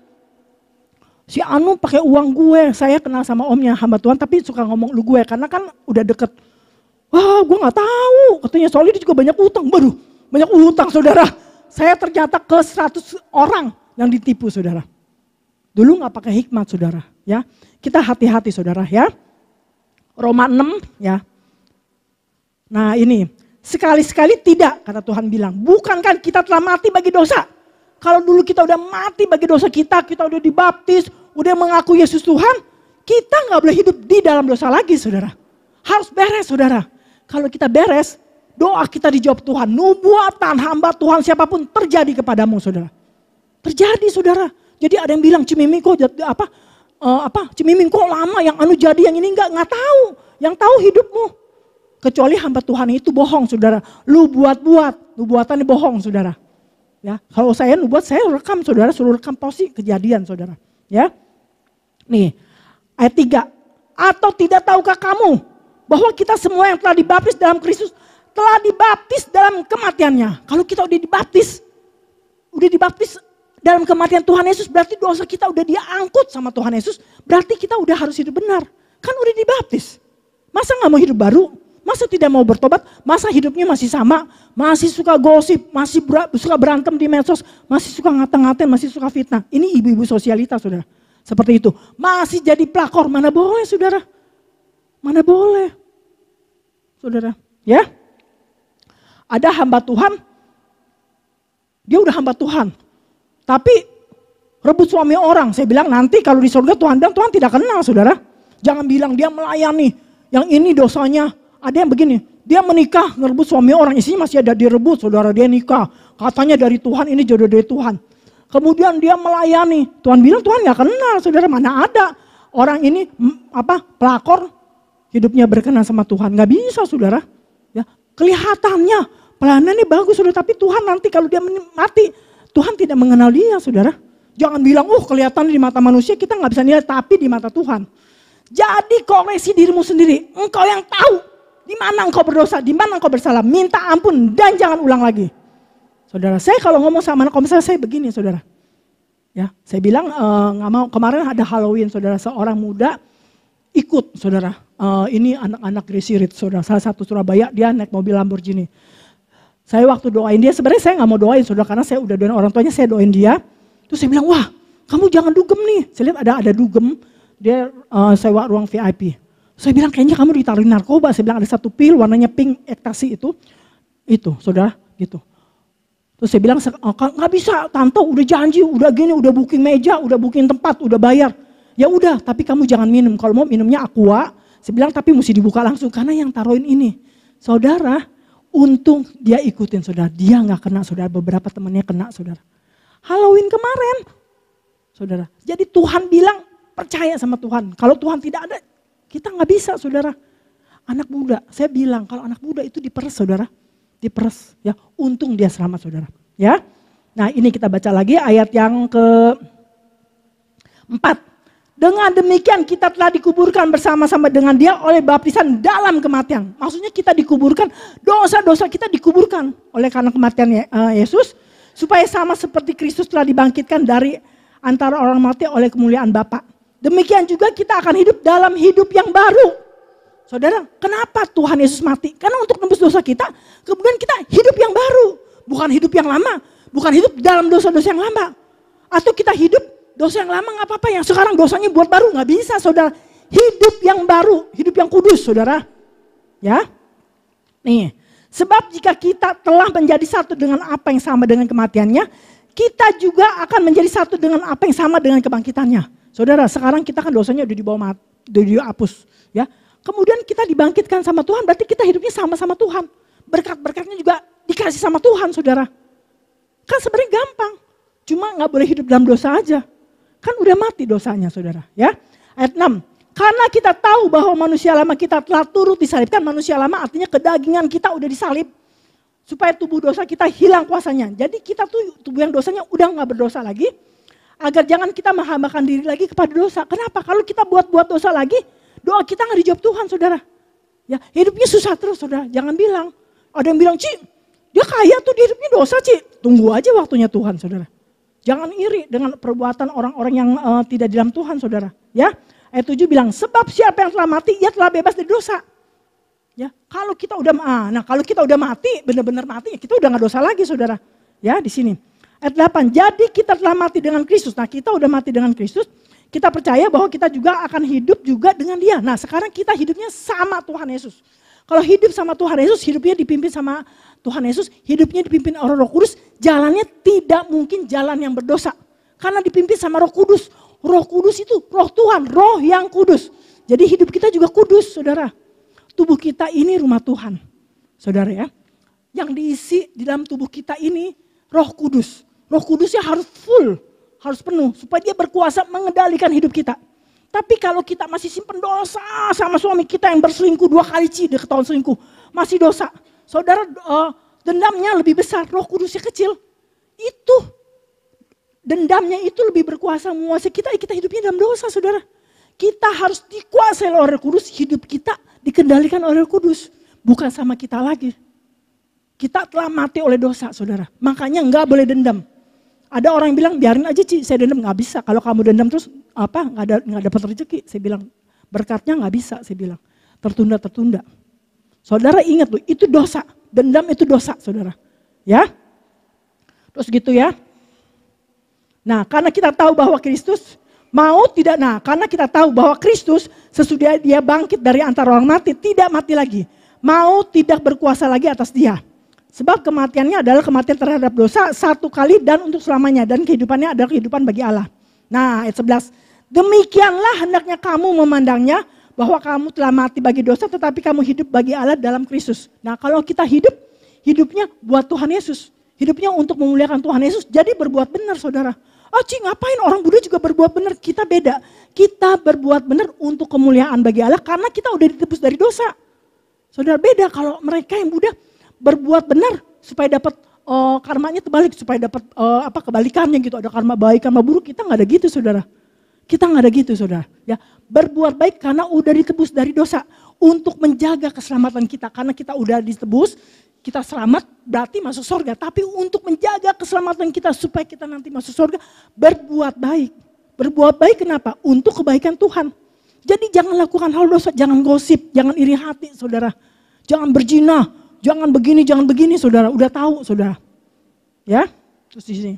si Anu pakai uang gue, saya kenal sama omnya hamba Tuhan tapi suka ngomong lu gue karena kan udah deket. Wah gue gak tahu, katanya soalnya dia juga banyak utang, baru banyak utang saudara. Saya ternyata ke 100 orang yang ditipu saudara. Dulu gak pakai hikmat saudara ya. Kita hati-hati saudara ya. Roma 6 ya. Nah ini. Sekali-sekali tidak, kata Tuhan bilang. Bukankah kita telah mati bagi dosa? Kalau dulu kita udah mati bagi dosa kita udah dibaptis, udah mengaku Yesus Tuhan, kita gak boleh hidup di dalam dosa lagi saudara. Harus beres saudara. Kalau kita beres, doa kita dijawab Tuhan. Nubuatan hamba Tuhan siapapun terjadi kepadamu saudara. Terjadi saudara. Jadi ada yang bilang Cimiming kok Cimiming kok lama yang anu jadi yang ini nggak tahu. Yang tahu hidupmu. Kecuali hamba Tuhan itu bohong saudara. Lu buat-buat, nubuatannya bohong saudara. Ya, kalau saya nubuat saya rekam saudara, suruh rekam posisi kejadian saudara. Ya. Nih, ayat 3. Atau tidak tahukah kamu bahwa kita semua yang telah dibaptis dalam Kristus telah dibaptis dalam kematiannya. Kalau kita udah dibaptis dalam kematian Tuhan Yesus berarti dosa kita udah diangkut sama Tuhan Yesus. Berarti kita udah harus hidup benar. Kan udah dibaptis. Masa gak mau hidup baru? Masa tidak mau bertobat? Masa hidupnya masih sama? Masih suka gosip, masih suka berantem di medsos, masih suka ngata-ngatain, masih suka fitnah. Ini ibu-ibu sosialita saudara. Seperti itu. Masih jadi pelakor, mana boleh saudara. Mana boleh. Saudara, ya. Ada hamba Tuhan, dia udah hamba Tuhan. Tapi rebut suami orang. Saya bilang nanti kalau di surga Tuhan bilang Tuhan tidak kenal saudara. Jangan bilang dia melayani, yang ini dosanya. Ada yang begini, dia menikah ngerebut suami orang, isinya masih ada direbut saudara, dia nikah. Katanya dari Tuhan, ini jodoh dari Tuhan. Kemudian dia melayani, Tuhan bilang Tuhan gak kenal saudara, mana ada. Orang ini pelakor, hidupnya berkenan sama Tuhan, gak bisa saudara. Ya, kelihatannya pelayanannya bagus saudara, tapi Tuhan nanti kalau dia mati, Tuhan tidak mengenal dia saudara. Jangan bilang, kelihatan di mata manusia kita gak bisa nilai, tapi di mata Tuhan. Jadi koreksi dirimu sendiri, engkau yang tahu. Di mana engkau berdosa, di mana engkau bersalah, minta ampun dan jangan ulang lagi. Saudara, saya kalau ngomong sama anak komisaris saya begini saudara. Ya, saya bilang nggak mau, kemarin ada Halloween saudara, seorang muda ikut saudara. Ini anak-anak Gracie Rit saudara, salah satu Surabaya, dia naik mobil Lamborghini. Saya waktu doain dia, sebenarnya saya nggak mau doain saudara, karena saya udah doain orang tuanya, saya doain dia. Terus saya bilang, wah kamu jangan dugem nih. Saya lihat ada dugem, dia sewa ruang VIP. Saya bilang kayaknya kamu ditaruhin narkoba. Saya bilang ada satu pil warnanya pink ekstasi itu saudara gitu. Terus saya bilang nggak bisa tante udah janji, udah gini, udah booking meja, udah booking tempat, udah bayar. Ya udah tapi kamu jangan minum, kalau mau minumnya aqua. Saya bilang tapi mesti dibuka langsung karena yang taruhin ini. Saudara untung dia ikutin saudara, dia nggak kena saudara, beberapa temannya kena saudara. Halloween kemarin saudara. Jadi Tuhan bilang percaya sama Tuhan, kalau Tuhan tidak ada kita nggak bisa saudara. Anak muda, saya bilang kalau anak muda itu diperes saudara. Diperes ya, untung dia selamat saudara. Ya, nah ini kita baca lagi ayat yang ke-4. Dengan demikian kita telah dikuburkan bersama-sama dengan dia oleh baptisan dalam kematian. Maksudnya kita dikuburkan, dosa-dosa kita dikuburkan oleh karena kematian Yesus. Supaya sama seperti Kristus telah dibangkitkan dari antara orang mati oleh kemuliaan Bapa. Demikian juga kita akan hidup dalam hidup yang baru. Saudara, kenapa Tuhan Yesus mati? Karena untuk tembus dosa kita, kemudian kita hidup yang baru. Bukan hidup yang lama, bukan hidup dalam dosa-dosa yang lama. Atau kita hidup dosa yang lama nggak apa-apa, yang sekarang dosanya buat baru nggak bisa, saudara. Hidup yang baru, hidup yang kudus, saudara. Ya, nih. Sebab jika kita telah menjadi satu dengan apa yang sama dengan kematiannya, kita juga akan menjadi satu dengan apa yang sama dengan kebangkitannya. Saudara, sekarang kita kan dosanya udah dibawa udah dihapus, ya. Kemudian kita dibangkitkan sama Tuhan, berarti kita hidupnya sama-sama Tuhan. Berkat-berkatnya juga dikasih sama Tuhan, saudara. Kan sebenarnya gampang, cuma nggak boleh hidup dalam dosa aja. Kan udah mati dosanya, saudara. Ya, ayat 6. Karena kita tahu bahwa manusia lama kita telah turut disalibkan. Manusia lama artinya kedagingan kita udah disalib. Supaya tubuh dosa kita hilang kuasanya. Jadi kita tuh tubuh yang dosanya udah nggak berdosa lagi. Agar jangan kita menghambakan diri lagi kepada dosa. Kenapa? Kalau kita buat dosa lagi, doa kita nggak dijawab Tuhan, saudara. Ya, hidupnya susah terus, saudara. Jangan bilang. Ada yang bilang, Ci, dia kaya tuh, dia hidupnya dosa, Ci. Tunggu aja waktunya Tuhan, saudara. Jangan iri dengan perbuatan orang-orang yang tidak di dalam Tuhan, saudara. Ya, ayat 7 bilang, sebab siapa yang telah mati, ia telah bebas dari dosa. Ya, kalau kita udah kalau kita udah mati, benar-benar mati, kita udah nggak dosa lagi, saudara. Ya, di sini. Ayat 8, jadi kita telah mati dengan Kristus. Nah, kita udah mati dengan Kristus. Kita percaya bahwa kita juga akan hidup juga dengan dia. Nah, sekarang kita hidupnya sama Tuhan Yesus. Kalau hidup sama Tuhan Yesus, hidupnya dipimpin sama Tuhan Yesus, hidupnya dipimpin oleh Roh Kudus, jalannya tidak mungkin jalan yang berdosa. Karena dipimpin sama Roh Kudus. Roh Kudus itu Roh Tuhan, Roh yang kudus. Jadi hidup kita juga kudus, saudara. Tubuh kita ini rumah Tuhan, saudara ya. Yang diisi di dalam tubuh kita ini Roh Kudus. Roh Kudusnya harus full, harus penuh, supaya dia berkuasa mengendalikan hidup kita. Tapi kalau kita masih simpen dosa sama suami kita yang berselingkuh 2 kali ketahuan selingkuh, masih dosa. Saudara, dendamnya lebih besar, Roh Kudusnya kecil. Itu dendamnya itu lebih berkuasa menguasai kita hidupnya dalam dosa, saudara. Kita harus dikuasai oleh Roh Kudus, hidup kita dikendalikan oleh Roh Kudus, bukan sama kita lagi. Kita telah mati oleh dosa, saudara. Makanya nggak boleh dendam. Ada orang yang bilang, biarin aja Ci, saya dendam. Nggak bisa, kalau kamu dendam terus nggak dapat rezeki. Saya bilang, berkatnya nggak bisa, saya bilang. Tertunda. Saudara ingat loh, itu dosa. Dendam itu dosa, saudara. Ya, terus gitu ya. Nah, karena kita tahu bahwa Kristus karena kita tahu bahwa Kristus sesudah dia bangkit dari antara orang mati, tidak mati lagi. Mau tidak berkuasa lagi atas dia. Sebab kematiannya adalah kematian terhadap dosa 1 kali dan untuk selamanya. Dan kehidupannya adalah kehidupan bagi Allah. Nah, ayat 11. Demikianlah hendaknya kamu memandangnya, bahwa kamu telah mati bagi dosa tetapi kamu hidup bagi Allah dalam Kristus. Nah, kalau kita hidupnya buat Tuhan Yesus. Hidupnya untuk memuliakan Tuhan Yesus, jadi berbuat benar, saudara. Ci, ngapain orang Buddha juga berbuat benar? Kita beda. Kita berbuat benar untuk kemuliaan bagi Allah karena kita udah ditebus dari dosa. Saudara, beda kalau mereka yang Buddha berbuat benar supaya dapat karmanya terbalik, supaya dapat kebalikannya gitu. Ada karma baik, karma buruk. Kita nggak ada gitu, saudara. Kita nggak ada gitu, saudara. Ya, berbuat baik karena udah ditebus dari dosa untuk menjaga keselamatan kita. Karena kita udah ditebus, kita selamat berarti masuk surga. Tapi untuk menjaga keselamatan kita supaya kita nanti masuk surga, berbuat baik. Berbuat baik kenapa? Untuk kebaikan Tuhan. Jadi jangan lakukan hal dosa, jangan gosip, jangan iri hati, saudara. Jangan berzina, jangan begini, saudara. Udah tahu, saudara. Ya, terus di sini.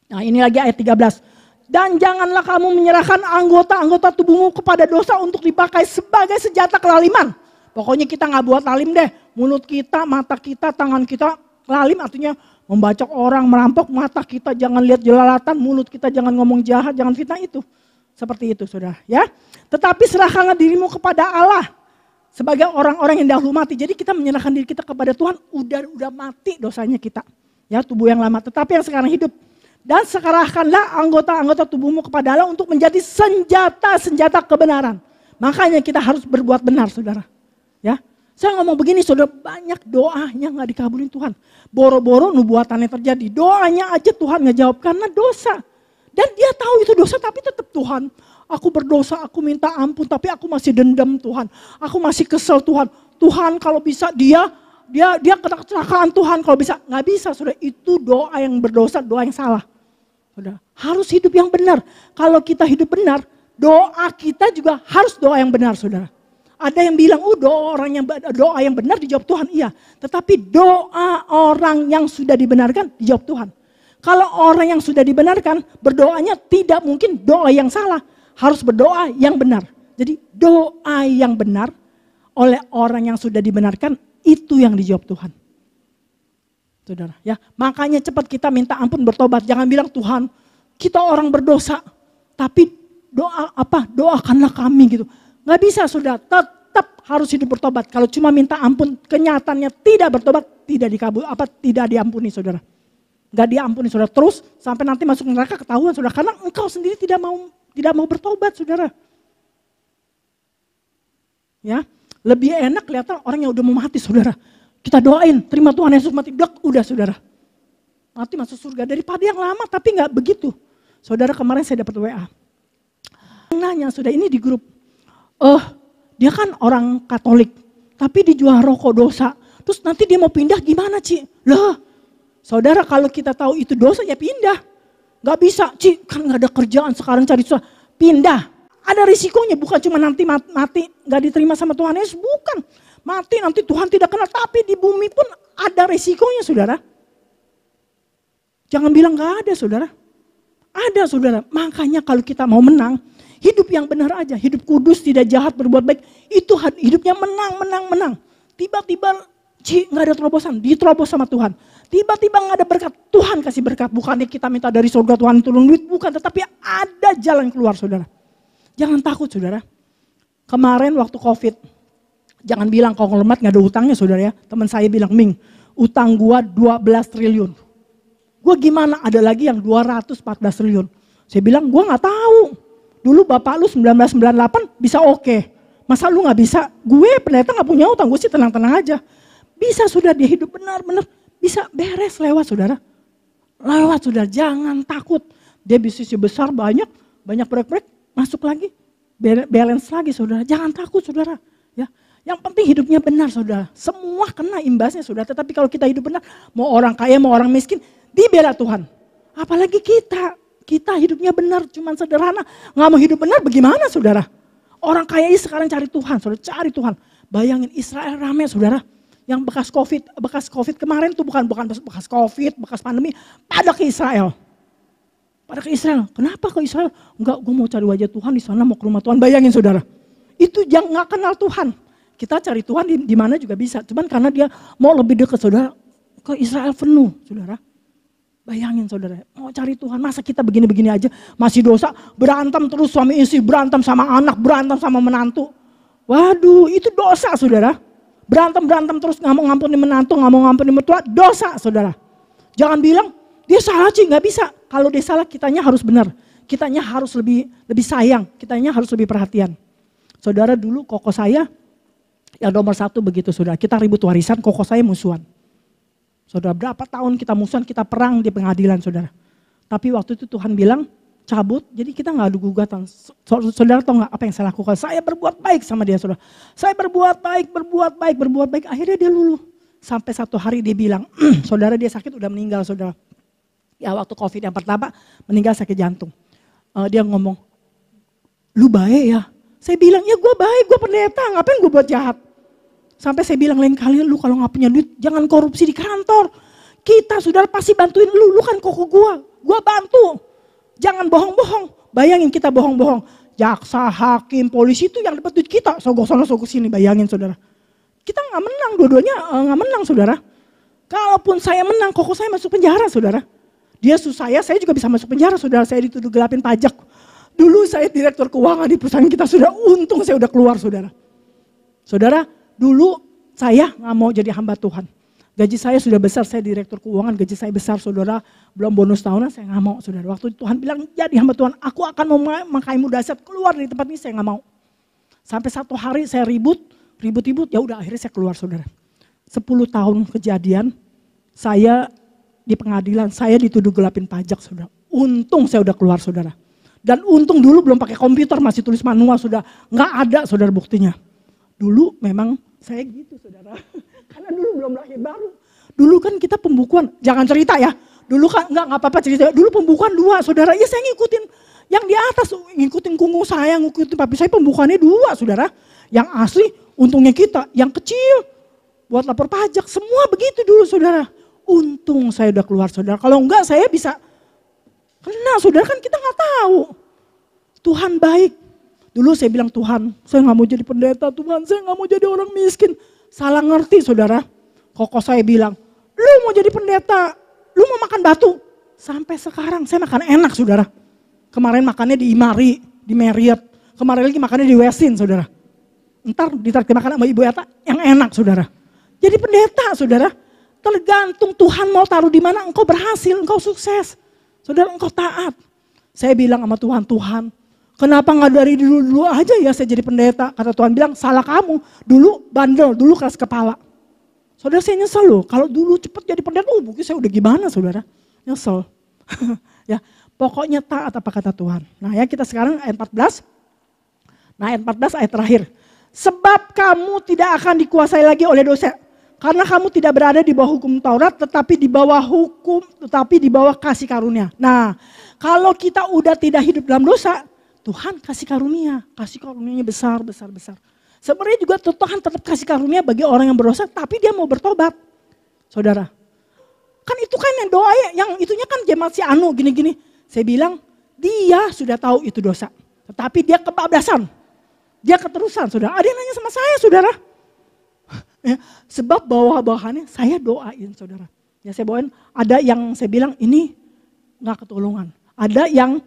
Nah, ini lagi ayat 13. Dan janganlah kamu menyerahkan anggota-anggota tubuhmu kepada dosa untuk dipakai sebagai senjata kelaliman. Pokoknya kita nggak buat lalim deh. Mulut kita, mata kita, tangan kita lalim artinya membacok orang, merampok. Mata kita jangan lihat jelalatan, mulut kita jangan ngomong jahat, jangan fitnah itu. Seperti itu, saudara. Ya, tetapi serahkanlah dirimu kepada Allah sebagai orang-orang yang dahulu mati. Jadi kita menyerahkan diri kita kepada Tuhan. Udah mati dosanya kita. Ya, tubuh yang lama. Tetapi yang sekarang hidup. Dan serahkanlah anggota-anggota tubuhmu kepada Allah untuk menjadi senjata-senjata kebenaran. Makanya kita harus berbuat benar, saudara. Ya, saya ngomong begini, saudara, banyak doanya nggak dikabulin Tuhan. Boro-boro nubuatannya terjadi, doanya aja Tuhan nggak jawab karena dosa. Dan dia tahu itu dosa, tapi tetap Tuhan. Aku berdosa, aku minta ampun, tapi aku masih dendam Tuhan. Aku masih kesel Tuhan. Tuhan kalau bisa dia kena kecelakaan Tuhan kalau bisa. Nggak bisa saudara, itu doa yang berdosa, doa yang salah. Saudara, harus hidup yang benar. Kalau kita hidup benar, doa kita juga harus doa yang benar saudara. Ada yang bilang, doa yang benar dijawab Tuhan. Iya, tetapi doa orang yang sudah dibenarkan dijawab Tuhan. Kalau orang yang sudah dibenarkan, berdoanya tidak mungkin doa yang salah. Harus berdoa yang benar. Jadi doa yang benar oleh orang yang sudah dibenarkan, itu yang dijawab Tuhan. Saudara, ya, makanya cepat kita minta ampun, bertobat. Jangan bilang, Tuhan, kita orang berdosa, tapi doakanlah kami gitu. Nggak bisa saudara, tetap harus hidup bertobat. Kalau cuma minta ampun, kenyataannya tidak bertobat, tidak diampuni saudara. Nggak diampuni saudara, terus sampai nanti masuk neraka ketahuan saudara. Karena engkau sendiri tidak mau bertobat saudara. Ya, lebih enak kelihatan orang yang udah mau mati saudara. Kita doain, terima Tuhan Yesus mati, udah saudara. Mati masuk surga, daripada yang lama tapi nggak begitu. Saudara, kemarin saya dapat WA. Nanya sudah ini di grup. Dia kan orang Katolik, tapi dijual rokok dosa. Terus nanti dia mau pindah gimana Ci? Lah, saudara kalau kita tahu itu dosa ya pindah. Gak bisa, Ci kan gak ada kerjaan sekarang cari susah. Pindah, ada risikonya bukan cuma nanti mati gak diterima sama Tuhan Yesus. Bukan, mati nanti Tuhan tidak kenal. Tapi di bumi pun ada risikonya saudara. Jangan bilang gak ada saudara. Ada saudara, makanya kalau kita mau menang, hidup yang benar aja, hidup kudus, tidak jahat, berbuat baik. Itu hidupnya menang. Tiba-tiba nggak ada terobosan, diterobos sama Tuhan. Tiba-tiba nggak ada berkat, Tuhan kasih berkat. Bukannya kita minta dari surga Tuhan turun duit, bukan. Tetapi ada jalan keluar saudara. Jangan takut saudara. Kemarin waktu COVID, jangan bilang konglomerat nggak ada utangnya saudara ya. Teman saya bilang, Ming, utang gua 12 triliun. Gua gimana, ada lagi yang 214 triliun. Saya bilang, gua nggak tahu. Dulu bapak lu 1998 bisa oke. Masa lu gak bisa? Gue pendeta gak punya utang, gue sih tenang-tenang aja. Bisa sudah dia hidup benar-benar, bisa beres lewat saudara. Lewat saudara, jangan takut. Dia bisnisnya besar, banyak proyek-proyek, masuk lagi. Balance lagi saudara, jangan takut saudara. Ya, yang penting hidupnya benar saudara. Semua kena imbasnya saudara, tetapi kalau kita hidup benar, mau orang kaya, mau orang miskin, dibela Tuhan. Apalagi kita hidupnya benar, cuman sederhana. Gak mau hidup benar bagaimana saudara? Orang kaya ini sekarang cari Tuhan, saudara, cari Tuhan. Bayangin Israel ramai saudara. Yang bekas COVID kemarin tuh bukan bekas COVID, bekas pandemi. Pada ke Israel. Kenapa ke Israel? Enggak, gue mau cari wajah Tuhan di sana, mau ke rumah Tuhan. Bayangin saudara. Itu yang gak kenal Tuhan. Kita cari Tuhan di mana juga bisa. Cuman karena dia mau lebih dekat saudara, ke Israel penuh saudara. Bayangin saudara, mau cari Tuhan, masa kita begini-begini aja, masih dosa, berantem terus suami istri, berantem sama anak, berantem sama menantu. Waduh, itu dosa saudara. Berantem terus gak mau ngampuni menantu, gak mau ngampuni mertua, dosa saudara. Jangan bilang, dia salah Ci, gak bisa. Kalau dia salah, kitanya harus benar. Kitanya harus lebih sayang, kitanya harus lebih perhatian. Saudara dulu koko saya, yang nomor 1 begitu saudara, kita ribut warisan, koko saya musuhan. Saudara, berapa tahun kita musuhan, kita perang di pengadilan saudara. Tapi waktu itu Tuhan bilang cabut, jadi kita gak ada gugatan. Saudara tahu gak apa yang saya lakukan? Saya berbuat baik sama dia saudara. Saya berbuat baik. Akhirnya dia luluh. Sampai satu hari dia bilang, saudara dia sakit udah meninggal saudara. Ya waktu COVID yang pertama meninggal sakit jantung. Dia ngomong, lu baik ya? Saya bilang, ya gue baik, gue pendeta, ngapain gue buat jahat? Sampai saya bilang lain kali, lu kalau gak punya duit, jangan korupsi di kantor. Kita saudara pasti bantuin lu kan koko gua bantu. Jangan bohong-bohong. Bayangin kita bohong-bohong. Jaksa, hakim, polisi itu yang dapat duit kita. Sogok sana, sogok sini, bayangin saudara. Kita gak menang, dua-duanya gak menang saudara. Kalaupun saya menang, koko saya masuk penjara saudara. Dia saya juga bisa masuk penjara saudara. Saya dituduh gelapin pajak. Dulu saya direktur keuangan di perusahaan kita sudah, untung saya udah keluar saudara. Saudara, dulu saya gak mau jadi hamba Tuhan. Gaji saya sudah besar, saya direktur keuangan, gaji saya besar saudara. Belum bonus tahunan, saya gak mau saudara. Waktu Tuhan bilang jadi hamba Tuhan, aku akan memakaimu dahsyat, keluar dari tempat ini, saya gak mau. Sampai satu hari saya ribut, ya udah akhirnya saya keluar saudara. 10 tahun kejadian, saya di pengadilan, saya dituduh gelapin pajak saudara. untung saya udah keluar saudara. Dan untung dulu belum pakai komputer, masih tulis manual sudah. Nggak ada saudara buktinya. Dulu memang saya gitu saudara. Karena dulu belum lahir baru. Dulu kan kita pembukuan, jangan cerita ya. Dulu kan nggak apa-apa cerita. Dulu pembukuan 2 saudara. Ya saya ngikutin yang di atas, ngikutin kunggu saya, ngikutin papi saya, pembukuannya 2 saudara. Yang asli untungnya kita, yang kecil buat lapor pajak. Semua begitu dulu saudara. Untung saya udah keluar saudara. Kalau enggak saya bisa kena saudara, kan kita nggak tahu. Tuhan baik. Dulu saya bilang, Tuhan saya nggak mau jadi pendeta, Tuhan saya nggak mau jadi orang miskin. Salah ngerti saudara. Koko saya bilang, lu mau jadi pendeta, lu mau makan batu. Sampai sekarang saya makan enak saudara. Kemarin makannya di Imari, di Marriott. Kemarin lagi makannya di Westin saudara. Ntar ditarik makan sama Ibu Eta yang enak saudara. Jadi pendeta saudara, tergantung Tuhan mau taruh di mana, engkau berhasil, engkau sukses. Saudara, engkau taat. Saya bilang sama Tuhan, Tuhan kenapa gak dari dulu aja ya saya jadi pendeta. Kata Tuhan bilang, salah kamu. Dulu bandel, dulu keras kepala. Saudara saya nyesel loh, kalau dulu cepet jadi pendeta, mungkin saya udah gimana saudara. Nyesel. Ya, pokoknya taat apa kata Tuhan. Nah ya kita sekarang ayat 14. Nah ayat 14 ayat terakhir. Sebab kamu tidak akan dikuasai lagi oleh dosa. Karena kamu tidak berada di bawah hukum Taurat, tetapi di bawah hukum, tetapi di bawah kasih karunia. Nah, kalau kita udah tidak hidup dalam dosa, Tuhan kasih karunia. Kasih karunianya besar, besar, besar. Sebenarnya juga Tuhan tetap kasih karunia bagi orang yang berdosa, tapi dia mau bertobat. Saudara, kan itu kan yang doa yang itunya kan jemaat si Anu gini-gini. Saya bilang, dia sudah tahu itu dosa. Tetapi dia kebablasan. Dia keterusan, saudara. Ada yang nanya sama saya, saudara. Ya, sebab bawah-bawahannya saya doain saudara. Ya saya bawain, ada yang saya bilang ini gak ketulungan. Ada yang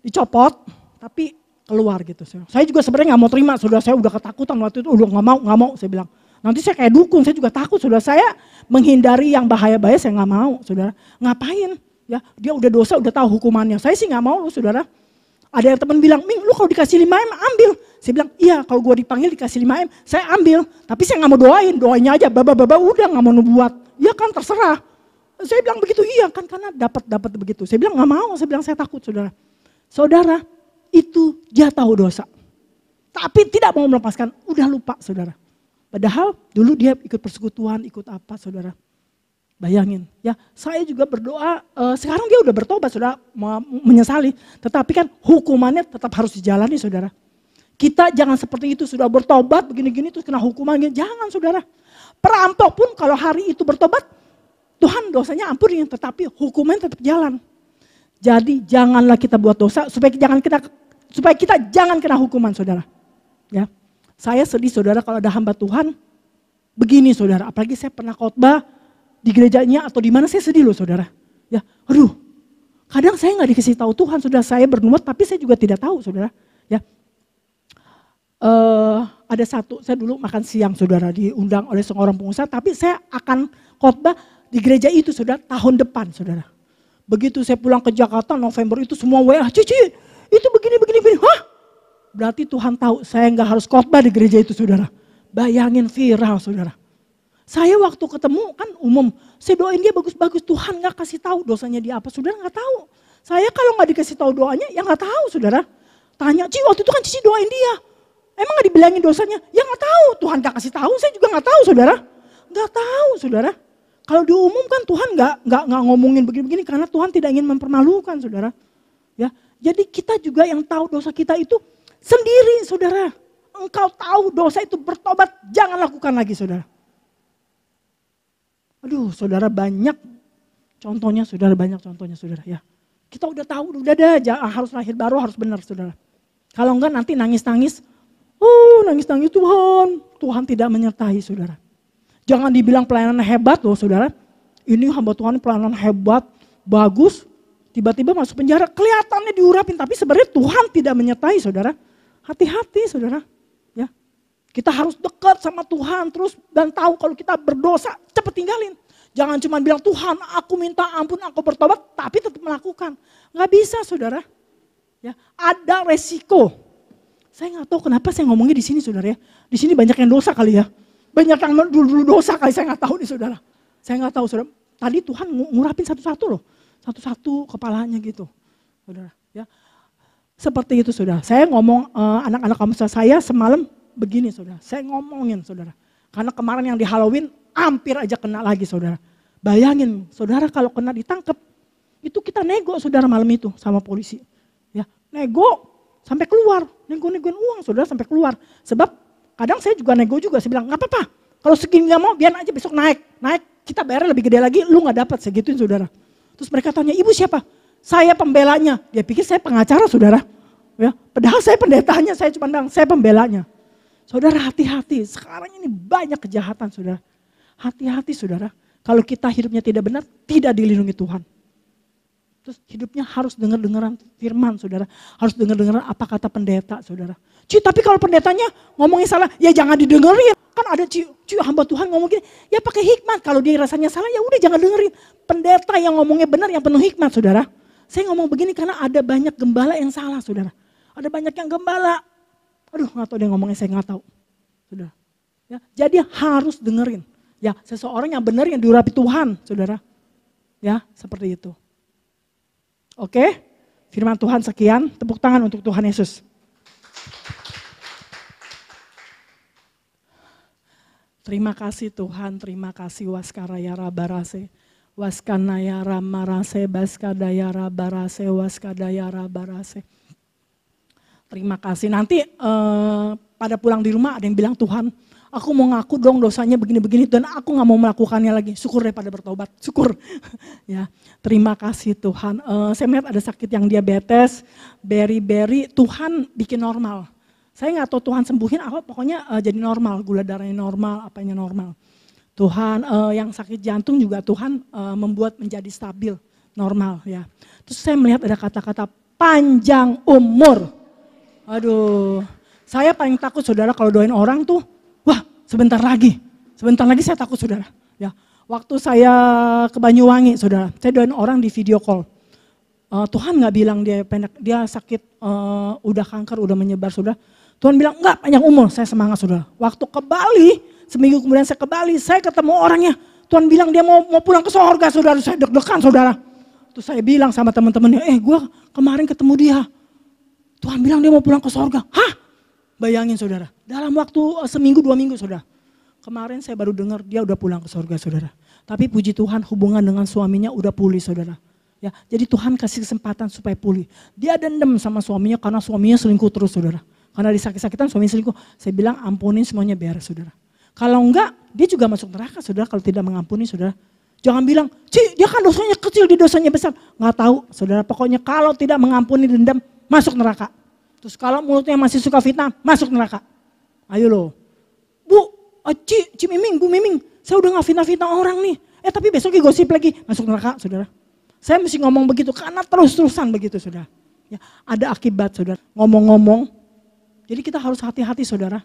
dicopot tapi keluar gitu. Saya juga sebenarnya gak mau terima saudara, saya udah ketakutan waktu itu, udah gak mau saya bilang. Nanti saya kayak dukun, saya juga takut saudara. Saya menghindari yang bahaya-bahaya, saya gak mau saudara. Ngapain? Ya dia udah dosa, udah tahu hukumannya. Saya sih gak mau loh saudara. Ada yang teman bilang, Ming lu kalau dikasih 5M ambil. Saya bilang, iya kalau gue dipanggil dikasih 5M, saya ambil. Tapi saya gak mau doainnya aja, baba-baba udah gak mau nubuat. Ya kan terserah. Saya bilang begitu, iya kan karena dapat begitu. Saya bilang gak mau, saya bilang saya takut saudara. Saudara, itu dia tahu dosa. Tapi tidak mau melepaskan, udah lupa saudara. Padahal dulu dia ikut persekutuan, ikut apa saudara. Bayangin ya, saya juga berdoa, sekarang dia udah bertobat saudara, menyesali. Tetapi kan hukumannya tetap harus dijalani saudara. Kita jangan seperti itu, sudah bertobat begini-gini terus kena hukuman, jangan saudara. Perampok pun kalau hari itu bertobat, Tuhan dosanya ampunin, tetapi hukuman tetap jalan. Jadi janganlah kita buat dosa supaya kita jangan kena hukuman saudara. Ya, saya sedih saudara kalau ada hamba Tuhan begini saudara, apalagi saya pernah khotbah di gerejanya atau di mana, saya sedih loh saudara. Ya, aduh, kadang saya nggak dikasih tahu Tuhan, sudah saya bernubuat tapi saya juga tidak tahu saudara. Ya, ada saya dulu makan siang saudara diundang oleh seorang pengusaha, tapi saya akan khotbah di gereja itu saudara tahun depan saudara. Begitu saya pulang ke Jakarta November itu semua WA, Cici itu begini. Hah? Berarti Tuhan tahu saya nggak harus khotbah di gereja itu saudara. Bayangin viral saudara. Saya waktu ketemu kan umum, saya doain dia bagus-bagus, Tuhan gak kasih tahu dosanya dia apa, saudara gak tahu. Saya kalau gak dikasih tahu doanya, ya gak tahu saudara. Tanya, Ci waktu itu kan Cici doain dia, emang gak dibilangin dosanya? Ya gak tahu, Tuhan gak kasih tahu, saya juga gak tahu saudara. Gak tahu saudara. Kalau diumumkan Tuhan gak ngomongin begini-begini karena Tuhan tidak ingin mempermalukan saudara. Ya, jadi kita juga yang tahu dosa kita itu sendiri saudara. Engkau tahu dosa itu, bertobat, jangan lakukan lagi saudara. Aduh saudara, banyak contohnya saudara ya. Kita udah tahu, udah ada, harus lahir baru, harus benar saudara. Kalau enggak nanti nangis-nangis, nangis-nangis Tuhan tidak menyertai saudara. Jangan dibilang pelayanan hebat loh saudara. Ini hamba Tuhan pelayanan hebat, bagus, tiba-tiba masuk penjara, kelihatannya diurapin, tapi sebenarnya Tuhan tidak menyertai saudara. Hati-hati saudara. Kita harus dekat sama Tuhan terus dan tahu kalau kita berdosa cepat tinggalin. Jangan cuma bilang Tuhan aku minta ampun, aku bertobat tapi tetap melakukan. Gak bisa saudara. Ya, ada resiko. Saya gak tahu kenapa saya ngomongnya di sini saudara ya. Di sini banyak yang dosa kali ya. Banyak yang dulu dosa kali, saya gak tahu nih saudara. Saya gak tahu saudara. Tadi Tuhan ngurapin satu-satu loh. satu-satu kepalanya gitu. Saudara, ya. Seperti itu saudara. Saya ngomong anak-anak kamu saya semalam begini saudara. Saya ngomongin saudara. Karena kemarin yang di Halloween hampir aja kena lagi saudara. Bayangin saudara kalau kena ditangkap. Itu kita nego saudara malam itu sama polisi. Ya, nego sampai keluar. Nego-negoin uang saudara sampai keluar. Sebab kadang saya juga nego juga. Saya bilang gak apa-apa. Kalau segini gak mau biar aja besok naik. Naik kita bayar lebih gede lagi. Lu gak dapat segituin saudara. Terus mereka tanya ibu siapa? Saya pembelanya. Dia pikir saya pengacara saudara. Ya, padahal saya pendetanya, saya cuma bilang saya pembelanya. Saudara hati-hati, sekarang ini banyak kejahatan saudara. Hati-hati saudara, kalau kita hidupnya tidak benar, tidak dilindungi Tuhan. Terus hidupnya harus dengar-dengaran firman saudara. Harus dengar-dengaran apa kata pendeta saudara. Tapi kalau pendetanya ngomongin salah, ya jangan didengerin. Kan ada hamba Tuhan ngomong gini, ya pakai hikmat. Kalau dia rasanya salah, ya udah jangan dengerin. Pendeta yang ngomongnya benar, yang penuh hikmat saudara. Saya ngomong begini karena ada banyak gembala yang salah saudara. Ada banyak yang gembala. Aduh gak tahu dia ngomongnya, saya gak tahu. Saudara. Ya, jadi harus dengerin. Ya seseorang yang benar yang diurapi Tuhan saudara. Ya seperti itu. Oke, firman Tuhan sekian. Tepuk tangan untuk Tuhan Yesus. Terima kasih Tuhan, terima kasih Waskaraya Rabarase. Waskanaya Ramarase, Baskadaya Rabarase, Waskadaya Rabarase. Terima kasih. Nanti pada pulang di rumah ada yang bilang Tuhan, aku mau ngaku dong dosanya begini-begini dan aku gak mau melakukannya lagi. Syukur daripada bertobat, syukur. Ya, terima kasih Tuhan. Saya melihat ada sakit yang diabetes, beri-beri, Tuhan bikin normal. Saya gak tahu Tuhan sembuhin apa, pokoknya jadi normal, gula darahnya normal, apanya normal. Tuhan yang sakit jantung juga Tuhan membuat menjadi stabil, normal ya. Terus saya melihat ada kata-kata panjang umur. Aduh, saya paling takut saudara kalau doain orang tuh, wah sebentar lagi saya takut saudara. Ya, waktu saya ke Banyuwangi saudara, saya doain orang di video call. Tuhan gak bilang dia pendek, dia sakit, udah kanker, udah menyebar saudara. Tuhan bilang enggak panjang umur, saya semangat saudara. Waktu ke Bali, seminggu kemudian saya ke Bali, saya ketemu orangnya. Tuhan bilang dia mau pulang ke sorga saudara, saya deg-degan saudara. Terus saya bilang sama teman-temannya, gue kemarin ketemu dia. Tuhan bilang dia mau pulang ke sorga. Hah? Bayangin saudara, dalam waktu seminggu 2 minggu saudara. Kemarin saya baru dengar dia udah pulang ke sorga saudara. Tapi puji Tuhan hubungan dengan suaminya udah pulih saudara. Ya, jadi Tuhan kasih kesempatan supaya pulih. Dia dendam sama suaminya karena suaminya selingkuh terus saudara. Karena disakit-sakitan suami selingkuh. Saya bilang ampunin semuanya beres saudara. Kalau enggak dia juga masuk neraka saudara kalau tidak mengampuni saudara. Jangan bilang, dia kan dosanya kecil, dia dosanya besar. Nggak tahu saudara, pokoknya kalau tidak mengampuni dendam masuk neraka. Terus kalau mulutnya masih suka fitnah masuk neraka. Ayo loh. Bu, Miming, Bu Miming, saya udah gak fitnah-fitnah orang nih. Tapi besoknya gosip lagi, masuk neraka saudara. Saya mesti ngomong begitu karena terus-terusan begitu saudara. Ya, ada akibat saudara, ngomong-ngomong. Jadi kita harus hati-hati saudara.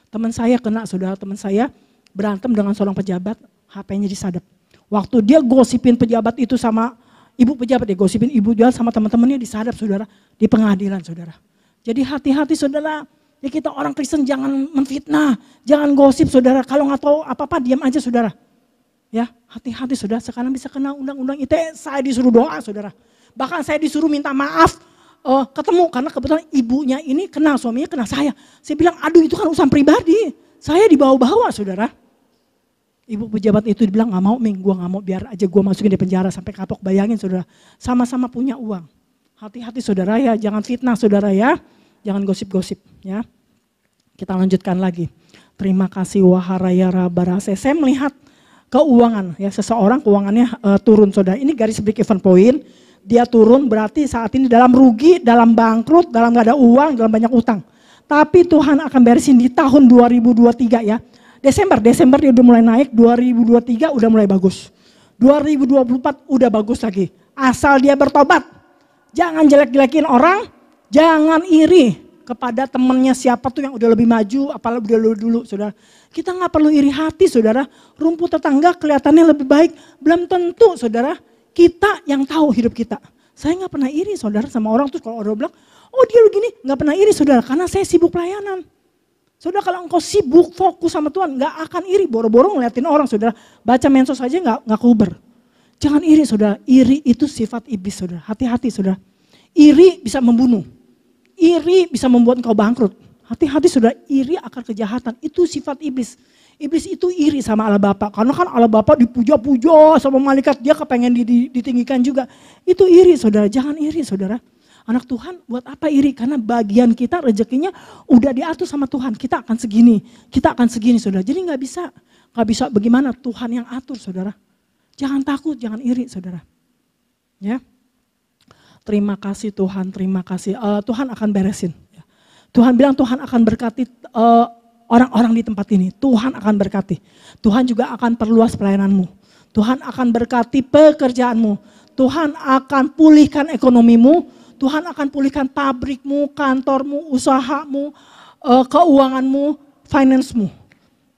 Teman saya kena saudara, teman saya berantem dengan seorang pejabat, HP-nya disadap. Waktu dia gosipin pejabat itu sama ibu pejabat, dia gosipin ibu jual sama teman-temannya disadap saudara, di pengadilan saudara. Jadi hati-hati saudara, ya kita orang Kristen jangan menfitnah, jangan gosip saudara. Kalau nggak tahu apa-apa diam aja saudara. Ya hati-hati saudara, sekarang bisa kena undang-undang ITE, saya disuruh doa saudara. Bahkan saya disuruh minta maaf. Ketemu karena kebetulan ibunya ini kenal suaminya kenal saya. Saya bilang aduh itu kan urusan pribadi. Saya dibawa-bawa saudara. Ibu pejabat itu dibilang gak mau Ming, gue gak mau biar aja gue masukin di penjara sampai kapok. Bayangin saudara, sama-sama punya uang. Hati-hati saudara ya, jangan fitnah saudara ya. Jangan gosip-gosip ya. Kita lanjutkan lagi. Terima kasih Waharaya Rabarase. Saya melihat keuangan ya, seseorang keuangannya turun saudara. Ini garis break even point. Dia turun berarti saat ini dalam rugi, dalam bangkrut, dalam gak ada uang, dalam banyak utang. Tapi Tuhan akan beresin di tahun 2023 ya. Desember dia udah mulai naik, 2023 udah mulai bagus. 2024 udah bagus lagi. Asal dia bertobat. Jangan jelek-jelekin orang, jangan iri kepada temennya siapa tuh yang udah lebih maju, apalagi udah dulu saudara. Kita gak perlu iri hati saudara, rumput tetangga kelihatannya lebih baik. Belum tentu saudara. Kita yang tahu hidup kita. Saya gak pernah iri saudara sama orang, terus kalau orang bilang, oh dia begini, gak pernah iri saudara, karena saya sibuk pelayanan. Saudara kalau engkau sibuk, fokus sama Tuhan, gak akan iri, boro-boro ngeliatin orang saudara. Baca mensos aja gak kuber. Jangan iri saudara, iri itu sifat iblis saudara, hati-hati saudara. Iri bisa membunuh, iri bisa membuat engkau bangkrut. Hati-hati saudara, iri akan kejahatan, itu sifat iblis. Iblis itu iri sama Allah Bapa, karena kan Allah Bapa dipuja-puja sama malaikat, dia kepengen ditinggikan juga. Itu iri saudara, jangan iri saudara. Anak Tuhan buat apa iri? Karena bagian kita rezekinya udah diatur sama Tuhan, kita akan segini saudara. Jadi gak bisa bagaimana Tuhan yang atur saudara. Jangan takut, jangan iri saudara. Ya. Terima kasih Tuhan, terima kasih. Tuhan akan beresin. Tuhan bilang Tuhan akan berkati orang-orang di tempat ini. Tuhan akan berkati. Tuhan juga akan perluas pelayananmu. Tuhan akan berkati pekerjaanmu. Tuhan akan pulihkan ekonomimu. Tuhan akan pulihkan pabrikmu, kantormu, usahamu, keuanganmu, finance-mu.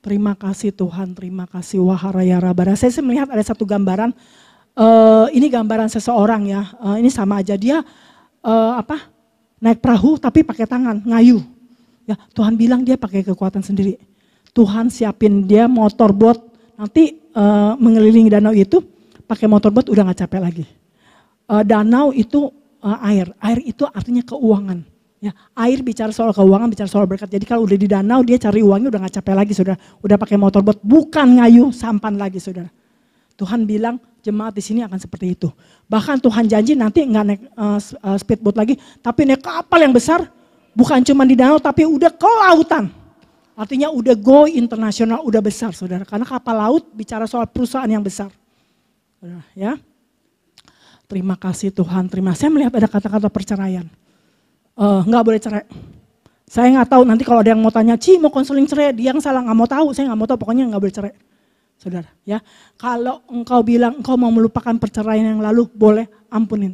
Terima kasih Tuhan, terima kasih Waharaya Rabara. Saya melihat ada satu gambaran. Ini gambaran seseorang ya. Ini sama aja dia naik perahu tapi pakai tangan, ngayu. Ya, Tuhan bilang dia pakai kekuatan sendiri. Tuhan siapin dia motorboat, nanti mengelilingi danau itu pakai motorboat udah gak capek lagi. Danau itu air itu artinya keuangan. Ya, air bicara soal keuangan, bicara soal berkat. Jadi kalau udah di danau dia cari uangnya udah gak capek lagi saudara. Udah pakai motorboat, bukan ngayu sampan lagi saudara. Tuhan bilang jemaat di sini akan seperti itu. Bahkan Tuhan janji nanti nggak naik speedboat lagi, tapi naik kapal yang besar. Bukan cuma di danau tapi udah ke lautan. Artinya udah go internasional, udah besar saudara. Karena kapal laut bicara soal perusahaan yang besar. Saudara, ya. Terima kasih Tuhan, saya melihat ada kata-kata perceraian. Nggak boleh cerai. Saya nggak tahu nanti kalau ada yang mau tanya, Ci mau konseling cerai, dia yang salah nggak mau tahu, saya nggak mau tahu, pokoknya nggak boleh cerai. Saudara, ya. Kalau engkau bilang engkau mau melupakan perceraian yang lalu, boleh ampunin.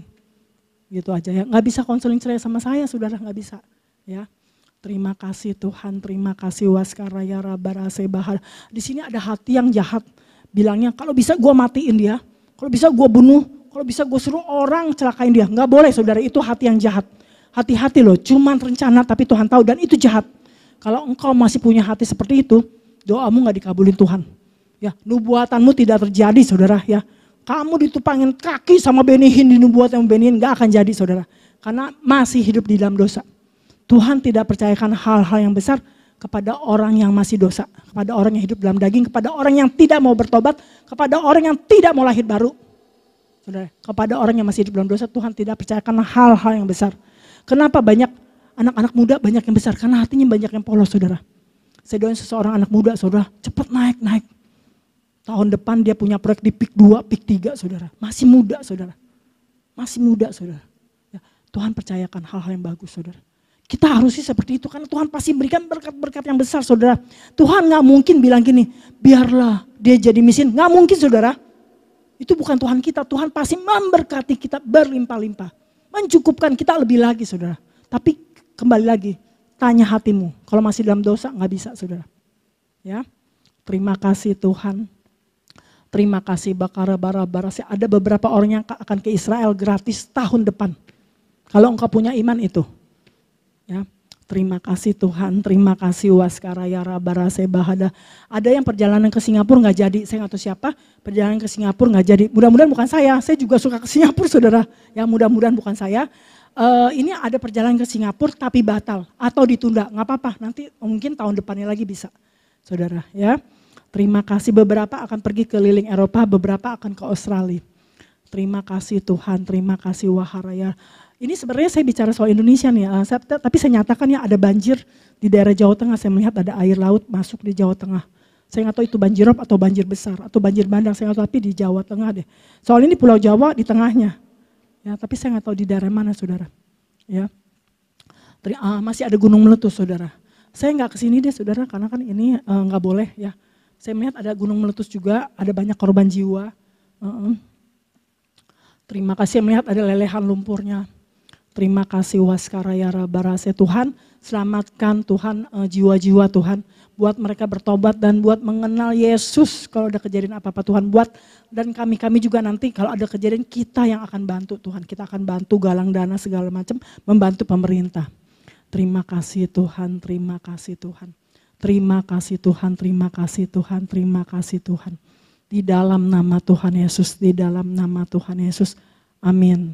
Gitu aja ya. Nggak bisa konseling cerai sama saya, saudara, nggak bisa. Ya, terima kasih Tuhan, terima kasih Waskaraya Rabarase Bahar. Di sini ada hati yang jahat, bilangnya kalau bisa gue matiin dia, kalau bisa gue bunuh, kalau bisa gue suruh orang celakain dia. Nggak boleh saudara, itu hati yang jahat. Hati-hati loh, cuman rencana tapi Tuhan tahu dan itu jahat. Kalau engkau masih punya hati seperti itu, doamu nggak dikabulin Tuhan. Ya, nubuatanmu tidak terjadi saudara ya. Kamu ditupangin kaki sama Benihin di nubuatan Benihin nggak akan jadi saudara, karena masih hidup di dalam dosa. Tuhan tidak percayakan hal-hal yang besar kepada orang yang masih dosa, kepada orang yang hidup dalam daging, kepada orang yang tidak mau bertobat, kepada orang yang tidak mau lahir baru. Saudara, kepada orang yang masih hidup dalam dosa, Tuhan tidak percayakan hal-hal yang besar. Kenapa banyak anak-anak muda banyak yang besar? Karena hatinya banyak yang polos saudara. Saya doain seseorang anak muda saudara, cepat naik. Tahun depan dia punya proyek di PIK 2, PIK 3 saudara. Masih muda saudara. Ya, Tuhan percayakan hal-hal yang bagus saudara. Kita harusnya seperti itu karena Tuhan pasti berikan berkat-berkat yang besar saudara. Tuhan gak mungkin bilang gini, biarlah dia jadi miskin. Gak mungkin saudara. Itu bukan Tuhan kita. Tuhan pasti memberkati kita berlimpah-limpah. Mencukupkan kita lebih lagi saudara. Tapi kembali lagi, tanya hatimu. Kalau masih dalam dosa gak bisa saudara. Ya, terima kasih Tuhan. Terima kasih Bakara-bara-bara. Ada beberapa orang yang akan ke Israel gratis tahun depan. Kalau engkau punya iman itu. Ya, terima kasih Tuhan, terima kasih Waskaraya Rabarase Bahada. Ada yang perjalanan ke Singapura nggak jadi, saya nggak tahu siapa. Perjalanan ke Singapura nggak jadi. Mudah-mudahan bukan saya juga suka ke Singapura saudara. Ya mudah-mudahan bukan saya. Ini ada perjalanan ke Singapura tapi batal atau ditunda, nggak apa-apa. Nanti mungkin tahun depannya lagi bisa, saudara. Ya, terima kasih. Beberapa akan pergi keliling Eropa, beberapa akan ke Australia. Terima kasih Tuhan, terima kasih Waharaya. Ini sebenarnya saya bicara soal Indonesia nih, tapi saya nyatakan ya ada banjir di daerah Jawa Tengah. Saya melihat ada air laut masuk di Jawa Tengah. Saya nggak tahu itu banjir rob atau banjir besar atau banjir bandang, saya nggak tahu, tapi di Jawa Tengah deh. Soal ini Pulau Jawa di tengahnya, ya tapi saya nggak tahu di daerah mana saudara. Ya, masih ada gunung meletus saudara. Saya nggak kesini deh saudara karena kan ini nggak boleh ya. Saya melihat ada gunung meletus juga, ada banyak korban jiwa. Terima kasih melihat ada lelehan lumpurnya. Terima kasih Waskaraya Rabarase Tuhan, selamatkan Tuhan jiwa-jiwa Tuhan. Buat mereka bertobat dan buat mengenal Yesus kalau ada kejadian apa-apa Tuhan buat. Dan kami juga nanti kalau ada kejadian kita yang akan bantu Tuhan. Kita akan bantu galang dana segala macam, membantu pemerintah. Terima kasih Tuhan, terima kasih Tuhan. Terima kasih Tuhan, terima kasih Tuhan, terima kasih Tuhan. Di dalam nama Tuhan Yesus, di dalam nama Tuhan Yesus. Amin.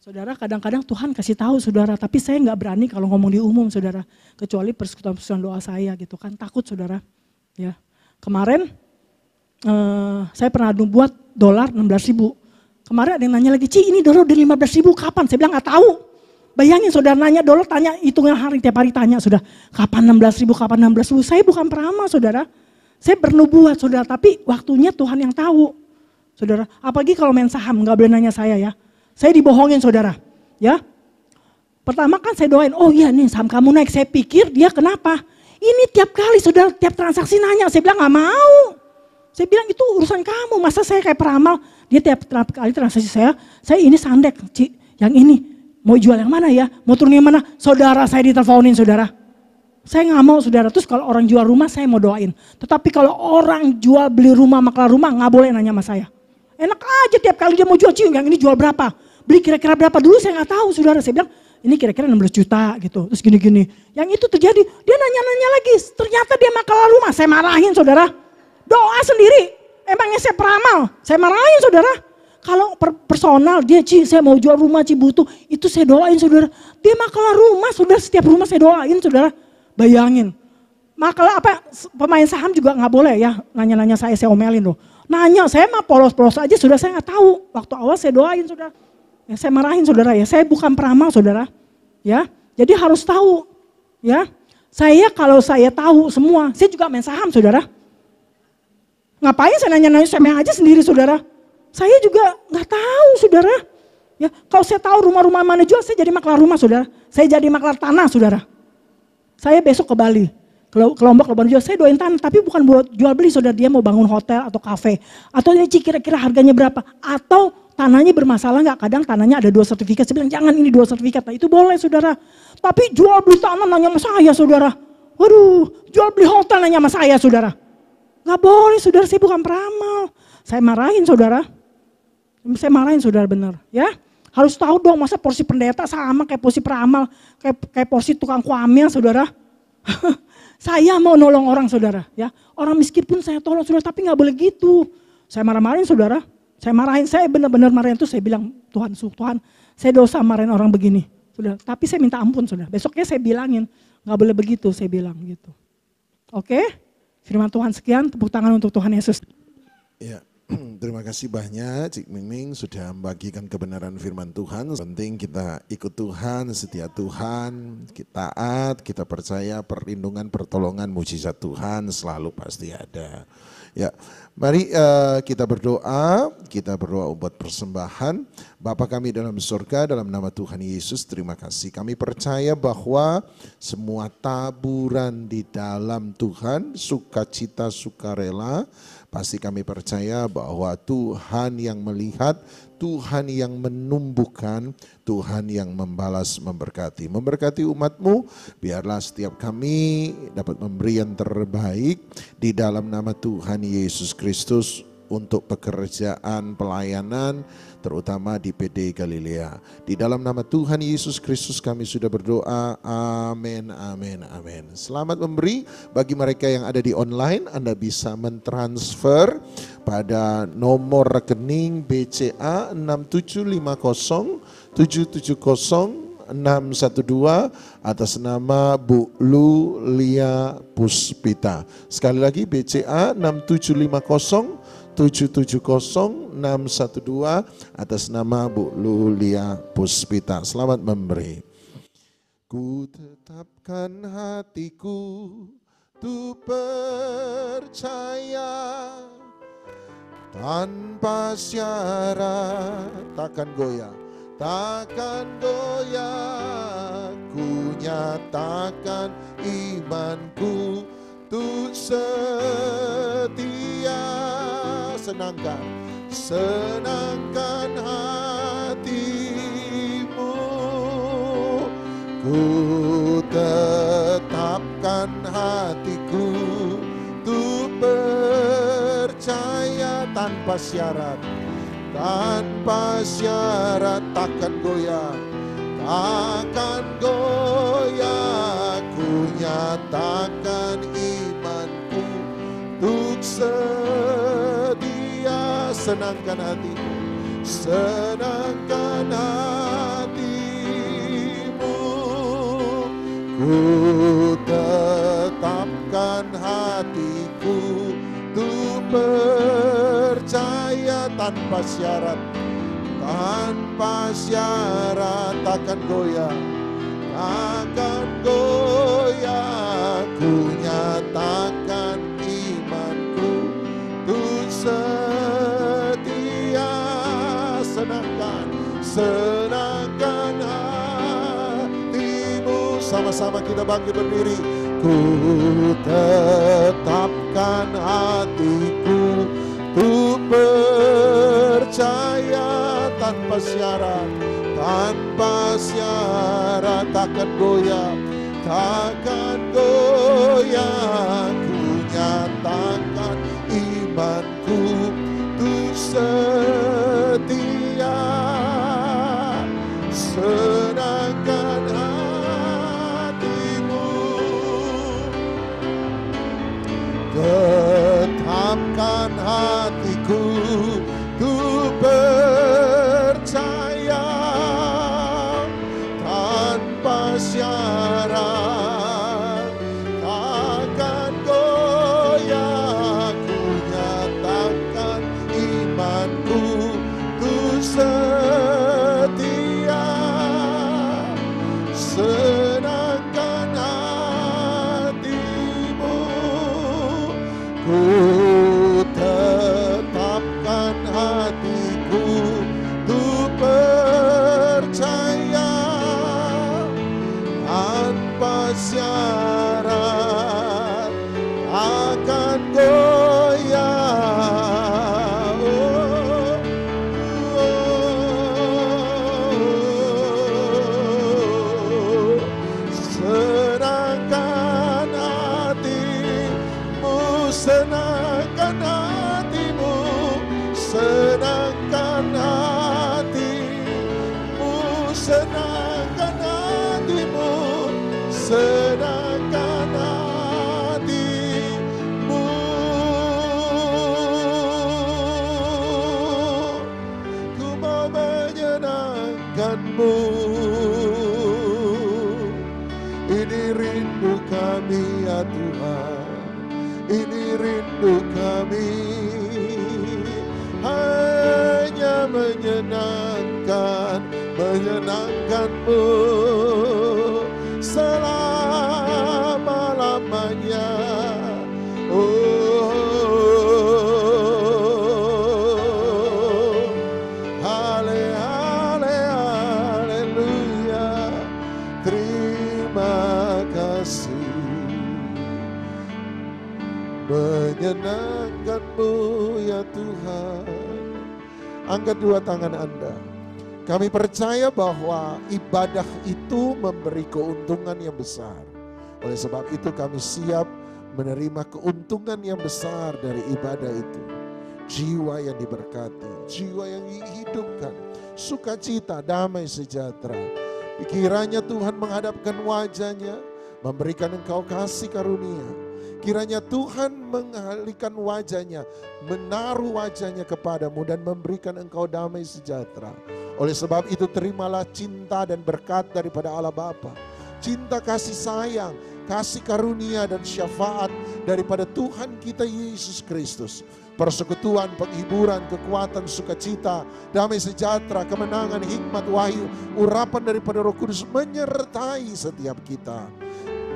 Saudara, kadang-kadang Tuhan kasih tahu saudara, tapi saya nggak berani kalau ngomong di umum saudara, kecuali persekutuan doa saya gitu kan, takut saudara. Ya, kemarin saya pernah buat dolar 16.000. Kemarin ada yang nanya lagi, Ci ini dolar udah 15.000 kapan? Saya bilang nggak tahu. Bayangin saudara nanya dolar, tanya hitungan hari, tiap hari tanya sudah, kapan 16.000, kapan 16.000. Saya bukan peramal saudara, saya bernubuat saudara, tapi waktunya Tuhan yang tahu. Saudara, apalagi kalau main saham, nggak boleh nanya saya ya. Saya dibohongin saudara, ya. Pertama kan saya doain, oh iya nih saham kamu naik. Saya pikir dia kenapa? Ini tiap kali saudara, tiap transaksi nanya. Saya bilang nggak mau. Saya bilang itu urusan kamu, masa saya kayak peramal. Dia tiap kali transaksi saya ini sandek, Ci, yang ini. Mau jual yang mana ya? Mau turun yang mana? Saudara saya diteleponin saudara. Saya nggak mau saudara, terus kalau orang jual rumah saya mau doain. Tetapi kalau orang jual beli rumah, maklar rumah nggak boleh nanya sama saya. Enak aja tiap kali dia mau jual, Ci, yang ini jual berapa? Beli kira-kira berapa? Dulu saya nggak tahu saudara, saya bilang ini kira-kira 16 juta gitu. Terus gini-gini. Yang itu terjadi, dia nanya-nanya lagi. Ternyata dia maklar rumah, saya marahin saudara. Doa sendiri, emangnya saya peramal? Saya marahin saudara. Kalau personal dia, Ci saya mau jual rumah, Ci butuh. Itu saya doain saudara. Dia maklar rumah, saudara setiap rumah saya doain saudara. Bayangin. Maklar pemain saham juga nggak boleh ya. Nanya-nanya saya omelin loh. Nanya, saya mah polos-polos aja sudah, saya nggak tahu. Waktu awal saya doain saudara. Ya, saya marahin saudara ya, saya bukan peramal saudara. Ya, jadi harus tahu. Ya, saya kalau saya tahu semua, saya juga main saham saudara. Ngapain saya nanya-nanya, saya main aja sendiri saudara. Saya juga nggak tahu saudara. Ya, kalau saya tahu rumah-rumah mana jual, saya jadi maklar rumah saudara. Saya jadi maklar tanah saudara. Saya besok ke Bali. Ke Lombok, jual, saya doain tanah, tapi bukan buat jual beli saudara, dia mau bangun hotel atau kafe. Atau ini kira-kira harganya berapa, atau tanahnya bermasalah nggak, kadang tanahnya ada 2 sertifikat, saya bilang jangan ini 2 sertifikat, nah itu boleh saudara. Tapi jual beli tanah nanya sama saya saudara, waduh jual beli hotel nanya sama saya saudara. Nggak boleh saudara, saya bukan peramal. Saya marahin saudara, benar ya. Harus tahu dong, masa porsi pendeta sama kayak porsi peramal, kayak porsi tukang kuamil saudara. Saya mau nolong orang saudara ya. Orang miskin pun saya tolong saudara, tapi gak boleh gitu. Saya marah-marahin saudara. Saya benar-benar marahin itu, saya bilang Tuhan, saya dosa marahin orang begini. Saudara. Tapi saya minta ampun saudara. Besoknya saya bilangin, gak boleh begitu, saya bilang gitu. Oke, firman Tuhan sekian, tepuk tangan untuk Tuhan Yesus. Ya, terima kasih banyak Cik Mingming sudah membagikan kebenaran firman Tuhan. Penting kita ikut Tuhan, setia Tuhan, kita taat, kita percaya perlindungan, pertolongan, mujizat Tuhan selalu pasti ada. Ya, mari kita berdoa buat persembahan. Bapa kami dalam surga, dalam nama Tuhan Yesus, terima kasih. Kami percaya bahwa semua taburan di dalam Tuhan, sukacita, sukarela, pasti kami percaya bahwa Tuhan yang melihat, Tuhan yang menumbuhkan, Tuhan yang membalas, memberkati. Memberkati umat-Mu, biarlah setiap kami dapat memberi yang terbaik di dalam nama Tuhan Yesus Kristus untuk pekerjaan pelayanan, terutama di PD Galilea. Di dalam nama Tuhan Yesus Kristus kami sudah berdoa, amin, amin, amin. Selamat memberi. Bagi mereka yang ada di online, Anda bisa mentransfer pada nomor rekening BCA 6750770 atas nama Bu Lulia Puspita. Sekali lagi BCA 6750770 atas nama Bu Lulia Puspita. Selamat memberi. Ku tetapkan hatiku untuk percaya, tanpa syarat takkan goyah, ku nyatakan imanku untuk setia. Senangkan hatimu, ku tetapkan hatiku untuk percaya, tanpa syarat takkan goyah, ku nyatakan imanku untuk setia. senangkan hatimu, senangkan hatimu. Ku tetapkan hatiku untuk percaya tanpa syarat, tanpa syarat takkan goyah, takkan goyah. Ku nyatakan imanku untuk setia, senangkan hatimu. Sama-sama kita bangkit berdiri. Ku tetapkan hatiku untuk percaya tanpa syarat, tanpa syarat takkan goyah, takkan goyah. Ku nyatakan imanku untuk setia, senangkan hatimu. Tetapkan hatiku untuk percaya tanpa syarat, takkan goyah. Ku nyatakan imanku untuk setia, senangkan hatimu. Ku tetapkan hatiku untuk percaya tanpa syarat akan goyah. Senangkan hatimu, senangkan hatimu, senangkan hatimu, senangkan hatimu, senangkan hatimu. Ku mau menyenangkanmu. Ini rindu kami ya Tuhan, ini rindu kami, hanya menyenangkanmu selama-lamanya. Haleluya, terima kasih. Menyenangkanmu ya Tuhan. Angkat dua tangan Anda. Kami percaya bahwa ibadah itu memberi keuntungan yang besar. Oleh sebab itu kami siap menerima keuntungan yang besar dari ibadah itu. Jiwa yang diberkati, jiwa yang dihidupkan, sukacita, damai sejahtera. Kiranya Tuhan menghadapkan wajahnya, memberikan engkau kasih karunia. Kiranya Tuhan mengalihkan wajahnya, menaruh wajahnya kepadamu dan memberikan engkau damai sejahtera. Oleh sebab itu terimalah cinta dan berkat daripada Allah Bapa. Cinta kasih sayang, kasih karunia dan syafaat daripada Tuhan kita Yesus Kristus. Persekutuan, penghiburan, kekuatan, sukacita, damai sejahtera, kemenangan, hikmat, wahyu, urapan daripada Roh Kudus menyertai setiap kita.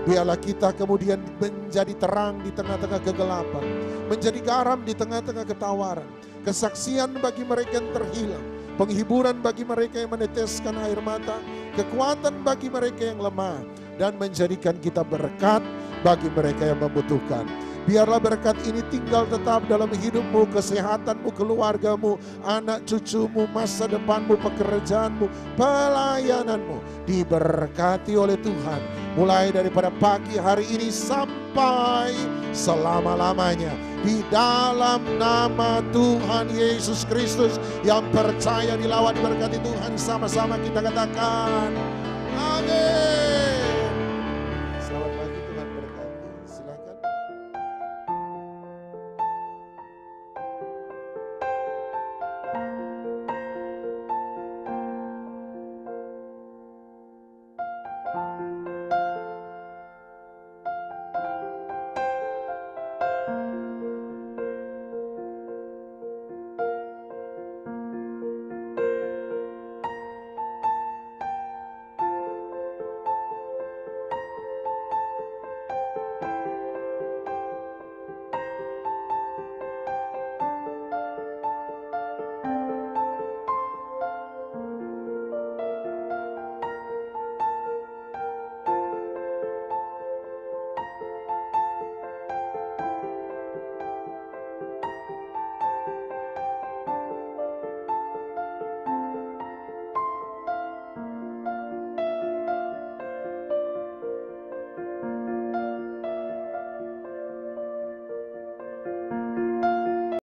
Biarlah kita kemudian menjadi terang di tengah-tengah kegelapan, menjadi garam di tengah-tengah ketawaran, kesaksian bagi mereka yang terhilang, penghiburan bagi mereka yang meneteskan air mata, kekuatan bagi mereka yang lemah, dan menjadikan kita berkat bagi mereka yang membutuhkan. Biarlah berkat ini tinggal tetap dalam hidupmu, kesehatanmu, keluargamu, anak cucumu, masa depanmu, pekerjaanmu, pelayananmu. Diberkati oleh Tuhan. Mulai daripada pagi hari ini sampai selama-lamanya. Di dalam nama Tuhan Yesus Kristus yang percaya, dilawat, diberkati Tuhan. Sama-sama kita katakan amin.